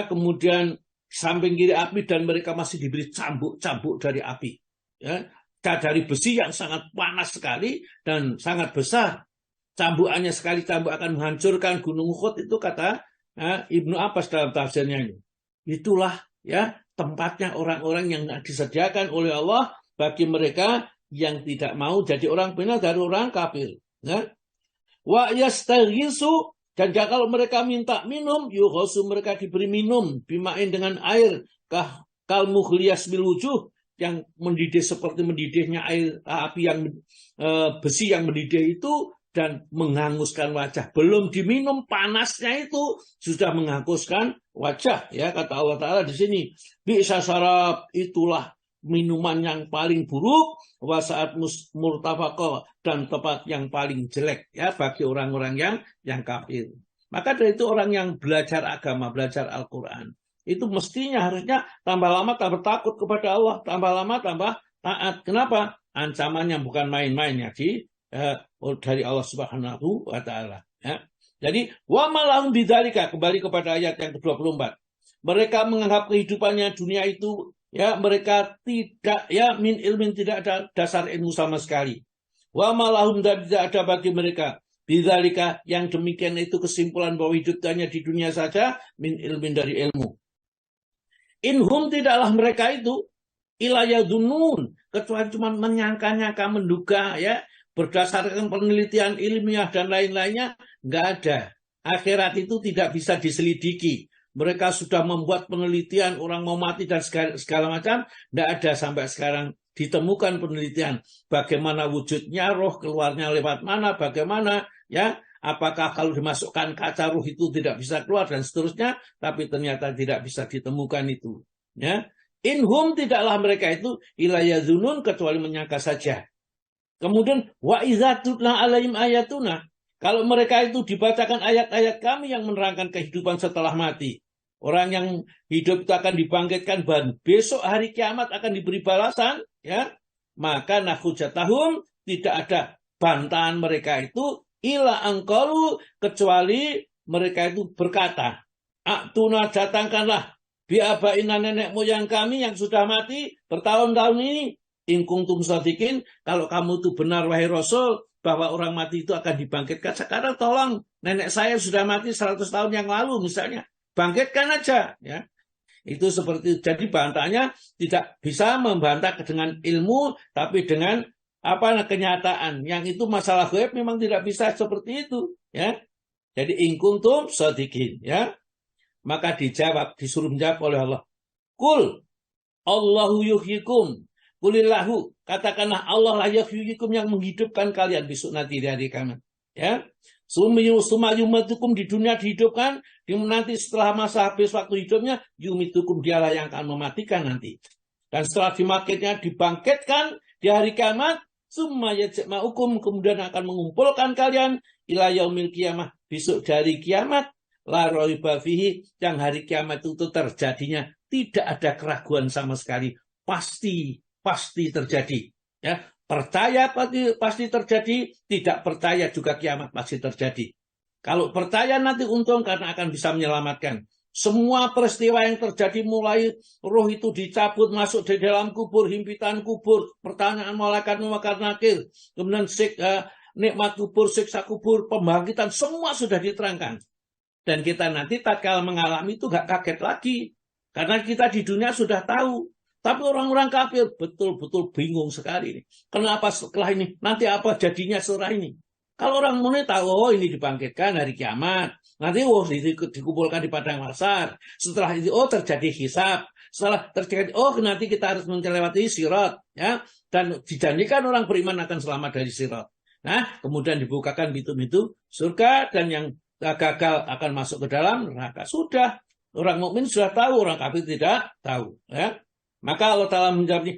kemudian samping kiri api, dan mereka masih diberi cambuk-cambuk dari api, ya, dari besi yang sangat panas sekali dan sangat besar. Cambukannya sekali cambuk akan menghancurkan gunung Uhud, itu kata Ibnu Abbas dalam tafsirnya ini. Itulah, ya, tempatnya orang-orang yang disediakan oleh Allah bagi mereka yang tidak mau jadi orang benar dari orang kafir. Ya. Wa yastaghisu, dan kalau mereka minta minum, yughasu, mereka diberi minum, bimain dengan air, kal mughliyas bil wujuh, yang mendidih seperti mendidihnya air api yang besi yang mendidih itu, dan menghanguskan wajah. Belum diminum, panasnya itu sudah menghanguskan wajah, ya, kata Allah Ta'ala di sini. Bi'sa syarab, itulah minuman yang paling buruk, wa saat murtafaqah, dan tempat yang paling jelek, ya, bagi orang-orang yang kafir. Maka dari itu orang yang belajar agama, belajar Al-Quran, itu mestinya harusnya tambah lama tambah takut kepada Allah, tambah lama tambah taat. Kenapa? Ancamannya bukan main-main, ya, dari Allah Subhanahu wa Ta'ala. Ya. Jadi wa malahum bidzalika, kembali kepada ayat yang ke-24. Mereka menganggap kehidupannya dunia itu, ya, mereka tidak, ya, min ilmin, tidak ada dasar ilmu sama sekali. Wa malahum, dan tidak ada bagi mereka bidzalika, yang demikian itu kesimpulan bahwa hidupnya di dunia saja, min ilmin, dari ilmu. Inhum, tidaklah mereka itu ilayadunun, kecuali cuma menyangka-nyangka, menduga, ya, berdasarkan penelitian ilmiah dan lain-lainnya. Nggak ada. Akhirat itu tidak bisa diselidiki. Mereka sudah membuat penelitian, orang mau mati dan segala macam. Nggak ada sampai sekarang ditemukan penelitian. Bagaimana wujudnya roh, keluarnya lewat mana, bagaimana, ya. Apakah kalau dimasukkan kaca ruh itu tidak bisa keluar dan seterusnya. Tapi ternyata tidak bisa ditemukan itu. Ya. Inhum, tidaklah mereka itu ilayadunun, kecuali menyangka saja. Kemudian wa idza tutla alaihim ayatuna, kalau mereka itu dibacakan ayat-ayat kami yang menerangkan kehidupan setelah mati. Orang yang hidup itu akan dibangkitkan dan besok hari kiamat akan diberi balasan, ya. Maka nakhujatahum, tidak ada bantahan mereka itu ila angkalu, kecuali mereka itu berkata, "Atuna, datangkanlah biabaina, nenek moyang kami yang sudah mati bertahun-tahun ini. In kuntum shadiqin, kalau kamu itu benar wahai Rasul bahwa orang mati itu akan dibangkitkan. Sekarang tolong, nenek saya sudah mati 100 tahun yang lalu misalnya, bangkitkan aja, ya." Itu seperti, jadi bantahnya tidak bisa membantah dengan ilmu, tapi dengan kenyataan. Yang itu masalah gaib memang tidak bisa seperti itu, ya. Jadi in kuntum shadiqin, ya. Maka dijawab, disuruh menjawab oleh Allah. Kul Allahu yuhyikum. Kulillahu, katakanlah Allah lah yuhyikum, yang menghidupkan kalian besok nanti di hari kiamat. Ya. Sumayumatukum, di dunia dihidupkan, nanti setelah masa habis waktu hidupnya, yumitukum, dialah yang akan mematikan nanti. Dan setelah dibangkitkan di hari kiamat, sumayajma'ukum, kemudian akan mengumpulkan kalian ila yaumil kiamah, besok dari kiamat, la raiba fihi, yang hari kiamat itu terjadinya tidak ada keraguan sama sekali, pasti terjadi, ya. Percaya pasti terjadi, tidak percaya juga kiamat pasti terjadi. Kalau percaya nanti untung karena akan bisa menyelamatkan. Semua peristiwa yang terjadi, mulai roh itu dicabut masuk di dalam kubur, himpitan kubur, pertanyaan malaikat munkar nakir, kemudian nikmat kubur, siksa kubur, pembangkitan, semua sudah diterangkan. Dan kita nanti tatkala mengalami itu gak kaget lagi, karena kita di dunia sudah tahu. Tapi orang-orang kafir betul-betul bingung sekali. Kenapa setelah ini? Nanti apa jadinya setelah ini? Kalau orang mukmin tahu, oh ini dibangkitkan hari kiamat. Nanti dikumpulkan di padang mahsyar. Setelah itu, oh terjadi hisab. Setelah terjadi, oh nanti kita harus melewati sirat. Ya? Dan dijanjikan orang beriman akan selamat dari sirat. Nah, kemudian dibukakan pintu-pintu surga, dan yang gagal akan masuk ke dalam neraka. Sudah. Orang mukmin sudah tahu, orang kafir tidak tahu. Ya? Maka Allah Ta'ala menjawab,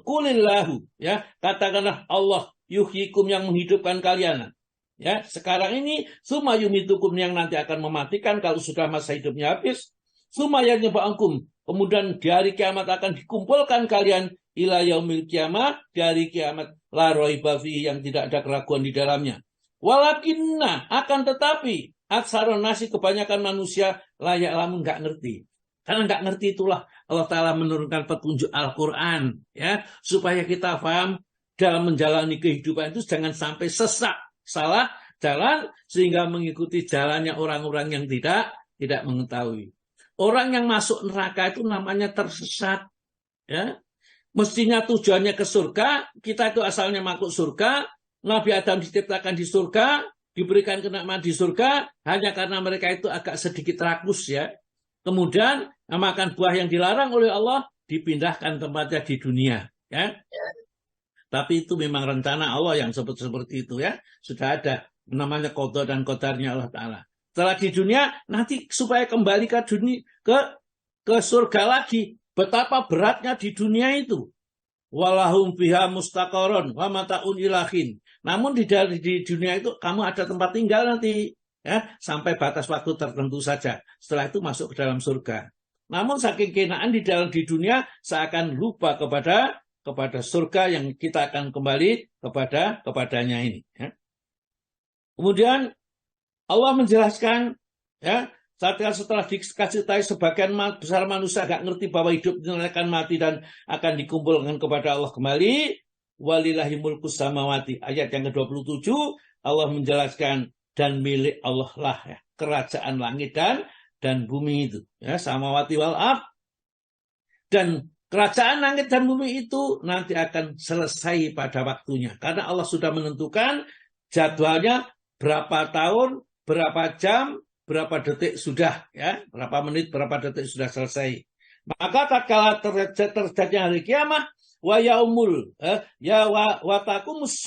kulillahu, ya, katakanlah Allah yuhyikum, yang menghidupkan kalian. Ya, sekarang ini sumayumitukum, yang nanti akan mematikan kalau sudah masa hidupnya habis. Sumayanyaba'ankum, kemudian di hari kiamat akan dikumpulkan kalian ila yaumil kiamah, di hari kiamat la raiba fihi, yang tidak ada keraguan di dalamnya. Walakinna, akan tetapi aksarun nasi, kebanyakan manusia layak lamun, nggak ngerti. Karena nggak ngerti itulah Allah Ta'ala menurunkan petunjuk Al-Quran, ya, supaya kita paham dalam menjalani kehidupan itu jangan sampai sesat, salah jalan, sehingga mengikuti jalannya orang-orang yang tidak mengetahui. Orang yang masuk neraka itu namanya tersesat, ya. Mestinya tujuannya ke surga, kita itu asalnya makhluk surga, Nabi Adam diciptakan di surga, diberikan kenikmatan di surga, hanya karena mereka itu agak sedikit rakus, ya. Kemudian makan buah yang dilarang oleh Allah, dipindahkan tempatnya di dunia, ya. Tapi itu memang rencana Allah yang seperti itu, ya. Sudah ada namanya qada dan qadarnya Allah Ta'ala. Setelah di dunia, nanti supaya kembali ke dunia, ke surga lagi. Betapa beratnya di dunia itu. Walahum fiha mustaqarrun wa mata'un ilahin. Namun di dunia itu kamu ada tempat tinggal nanti, ya, sampai batas waktu tertentu saja. Setelah itu masuk ke dalam surga. Namun saking kenaan di dunia, seakan lupa kepada surga yang kita akan kembali kepadanya ini. Ya. Kemudian Allah menjelaskan, ya, setelah dikasih tahu sebagian besar manusia gak ngerti bahwa hidup itu akan mati dan akan dikumpulkan kepada Allah kembali. Walillahi mulkus samawati. Ayat yang ke-27, Allah menjelaskan, dan milik Allah lah, ya, kerajaan langit dan bumi itu, ya, samawati wal ard. Dan kerajaan langit dan bumi itu nanti akan selesai pada waktunya, karena Allah sudah menentukan jadwalnya, berapa tahun, berapa jam, berapa detik sudah, ya, berapa menit, berapa detik sudah selesai. Maka tatkala terjadinya hari kiamat, wa yaumul ya watakumus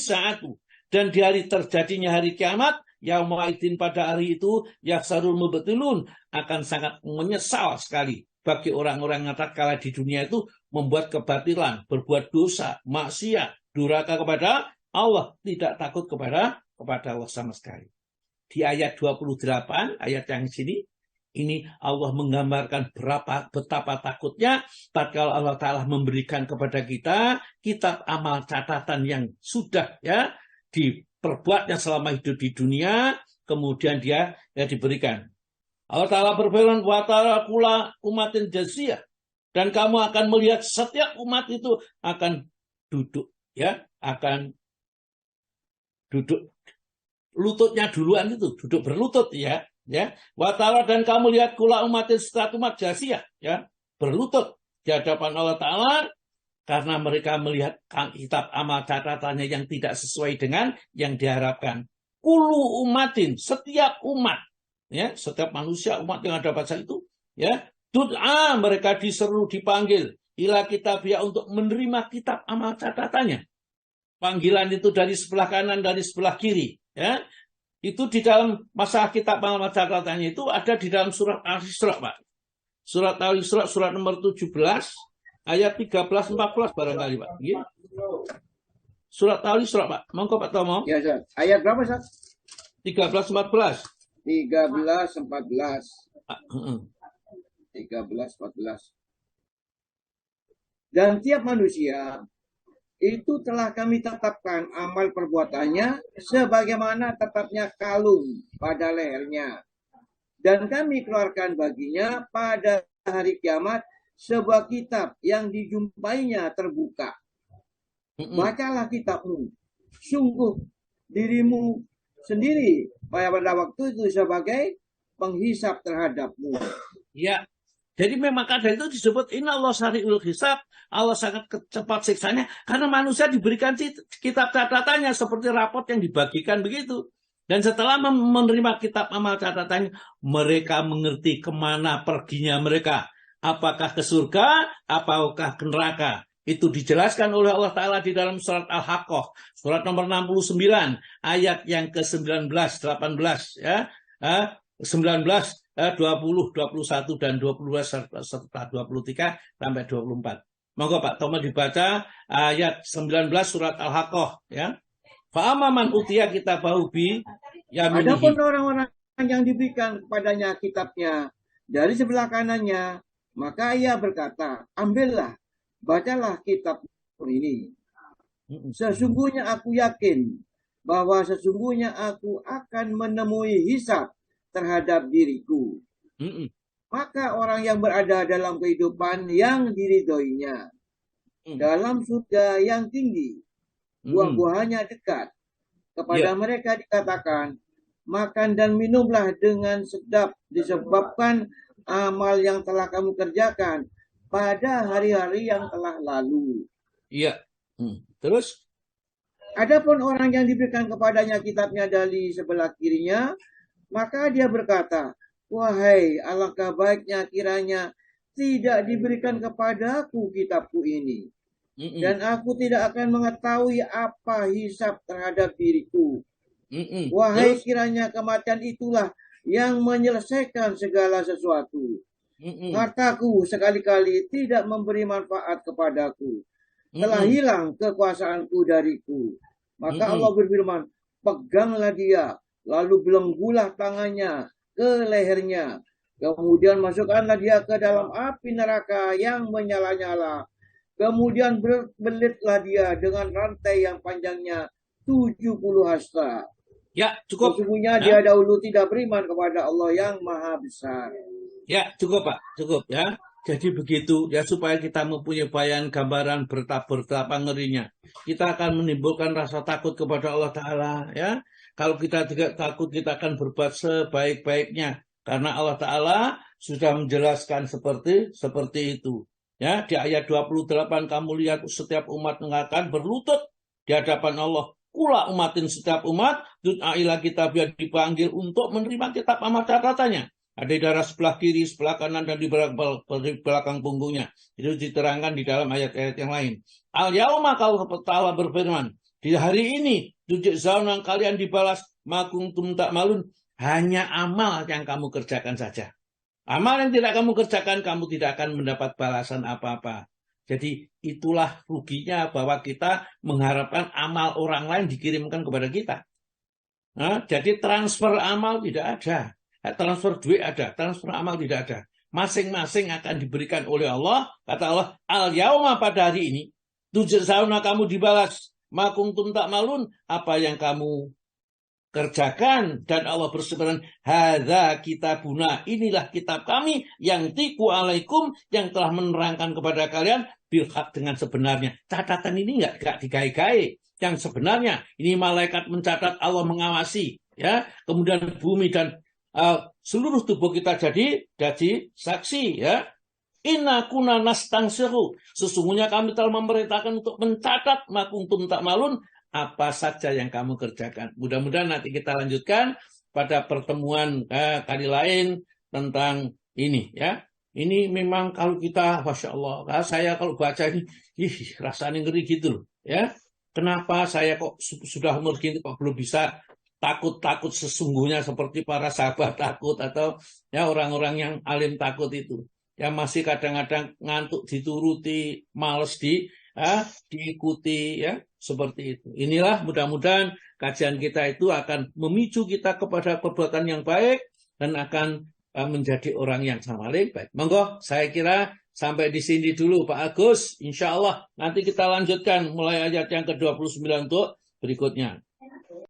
saatu, dan di hari terjadinya hari kiamat, yaumaidin, pada hari itu, yaksarul mubtilun, akan sangat menyesal sekali bagi orang-orang yang tatkala di dunia itu membuat kebatilan, berbuat dosa, maksiat, durhaka kepada Allah, tidak takut kepada Allah sama sekali. Di ayat 28, ayat yang sini, ini Allah menggambarkan betapa takutnya tatkala Allah Ta'ala memberikan kepada kita kitab amal catatan yang sudah, ya, diperbuatnya selama hidup di dunia, kemudian dia, ya, diberikan. Allah Ta'ala berfirman, wa tara kula umatin jasiyah, dan kamu akan melihat setiap umat itu akan duduk, ya, akan duduk lututnya duluan, itu duduk berlutut, ya. Watara, dan kamu lihat kula umatin setiap umat jasiyah, ya, berlutut di hadapan Allah Ta'ala karena mereka melihat kitab amal catatannya yang tidak sesuai dengan yang diharapkan. Kulu umatin, setiap umat, ya, setiap manusia, umat yang ada pada itu, ya, tud'a, mereka diseru, dipanggil ila kitabiyah, untuk menerima kitab amal catatannya. Panggilan itu dari sebelah kanan, dari sebelah kiri, ya. Itu di dalam masalah kitab amal catatannya itu ada di dalam surat Al-Isra, Pak. Surat Al-Isra, surat nomor 17, ayat 13-14 barangkali, Pak. Ya. Surat Al-Isra, Pak. Monggo Pak Tomo. Ya, Ustaz. Ayat berapa, Ustaz? 13-14. 13-14. 13-14. Dan tiap manusia itu telah kami tetapkan amal perbuatannya sebagaimana tetapnya kalung pada lehernya. Dan kami keluarkan baginya pada hari kiamat sebuah kitab yang dijumpainya terbuka. Bacalah kitabmu. Sungguh dirimu sendiri pada waktu itu sebagai penghisap terhadapmu. Ya. Jadi memang kadang itu disebut Inna Allah sari'ul hisab, Allah sangat cepat siksanya, karena manusia diberikan kitab catatannya seperti raport yang dibagikan begitu. Dan setelah menerima kitab amal catatannya, mereka mengerti kemana perginya mereka. Apakah ke surga, apakah ke neraka. Itu dijelaskan oleh Allah Ta'ala di dalam surat Al-Haqqah, surat nomor 69, ayat yang ke-19, 18, ya, 19, 20, 21, dan 22 serta 23 sampai 24. Monggo Pak Tomo dibaca ayat 19 surat Al-Haqqah, ya. Fa'amaman utiya kitabahu bi yaminihi. Adapun orang-orang yang diberikan kepadanya kitabnya dari sebelah kanannya, maka ia berkata, ambillah, bacalah kitab ini. Sesungguhnya aku yakin bahwa sesungguhnya aku akan menemui hisab terhadap diriku. Maka orang yang berada dalam kehidupan yang diridhoinya, dalam surga yang tinggi, buah-buahnya dekat. Kepada mereka dikatakan, makan dan minumlah dengan sedap disebabkan amal yang telah kamu kerjakan pada hari-hari yang telah lalu. Iya. Terus? Adapun orang yang diberikan kepadanya kitabnya dari sebelah kirinya, maka dia berkata, wahai, alangkah baiknya kiranya tidak diberikan kepadaku kitabku ini. Dan aku tidak akan mengetahui apa hisab terhadap diriku. Wahai, kiranya kematian itulah yang menyelesaikan segala sesuatu. Hartaku sekali-kali tidak memberi manfaat kepadaku. Telah hilang kekuasaanku dariku. Maka Allah berfirman, peganglah dia, lalu belenggulah tangannya ke lehernya. Kemudian masukkanlah dia ke dalam api neraka yang menyala-nyala. Kemudian berbelitlah dia dengan rantai yang panjangnya 70 hasta. Ya, cukup. Sesungguhnya dia dahulu tidak beriman kepada Allah yang maha besar. Ya, cukup Pak, cukup ya. Jadi begitu ya, supaya kita mempunyai bayangan gambaran betapa ngerinya. Kita akan menimbulkan rasa takut kepada Allah Ta'ala ya. Kalau kita tidak takut, kita akan berbuat sebaik-baiknya. Karena Allah Ta'ala sudah menjelaskan seperti itu. Ya, di ayat 28 kamu lihat setiap umat akan berlutut di hadapan Allah. Kula umatin setiap umat, tud'ailah kitab yang dipanggil untuk menerima kitab amal catatannya. Ada di daerah sebelah kiri, sebelah kanan, dan di belakang punggungnya. Itu diterangkan di dalam ayat-ayat yang lain. Al-yauma kalau Allah berfirman, di hari ini, tujzauna kalian dibalas, makuntum tak malun, hanya amal yang kamu kerjakan saja. Amal yang tidak kamu kerjakan, kamu tidak akan mendapat balasan apa-apa. Jadi itulah ruginya bahwa kita mengharapkan amal orang lain dikirimkan kepada kita. Nah, jadi transfer amal tidak ada. Transfer duit ada, transfer amal tidak ada. Masing-masing akan diberikan oleh Allah. Kata Allah, al-yauma pada hari ini, tujzauna kamu dibalas, makuntum tak malun, apa yang kamu kerjakan. Dan Allah berfirman, hadza kitabuna, inilah kitab kami yang tiku alaikum, yang telah menerangkan kepada kalian bilhaq dengan sebenarnya. Catatan ini enggak digai-gai. Yang sebenarnya ini malaikat mencatat, Allah mengawasi, ya. Kemudian bumi dan seluruh tubuh kita jadi saksi, ya. Inna kuna nastangsiru, sesungguhnya kami telah memerintahkan untuk mencatat makuntum tak malun, apa saja yang kamu kerjakan. Mudah-mudahan nanti kita lanjutkan pada pertemuan kali lain tentang ini, ya. Ini memang kalau kita, Masya Allah, saya kalau baca ini, rasanya ngeri gitu loh, ya. Kenapa saya kok sudah umur gini kok belum bisa takut sesungguhnya seperti para sahabat takut, atau ya orang-orang yang alim takut itu. Yang masih kadang-kadang ngantuk dituruti, males diikuti, ya, seperti itu. Inilah mudah-mudahan kajian kita itu akan memicu kita kepada perbuatan yang baik dan akan menjadi orang yang paling baik. Monggo, saya kira sampai di sini dulu Pak Agus. Insya Allah nanti kita lanjutkan mulai ayat yang ke-29 untuk berikutnya.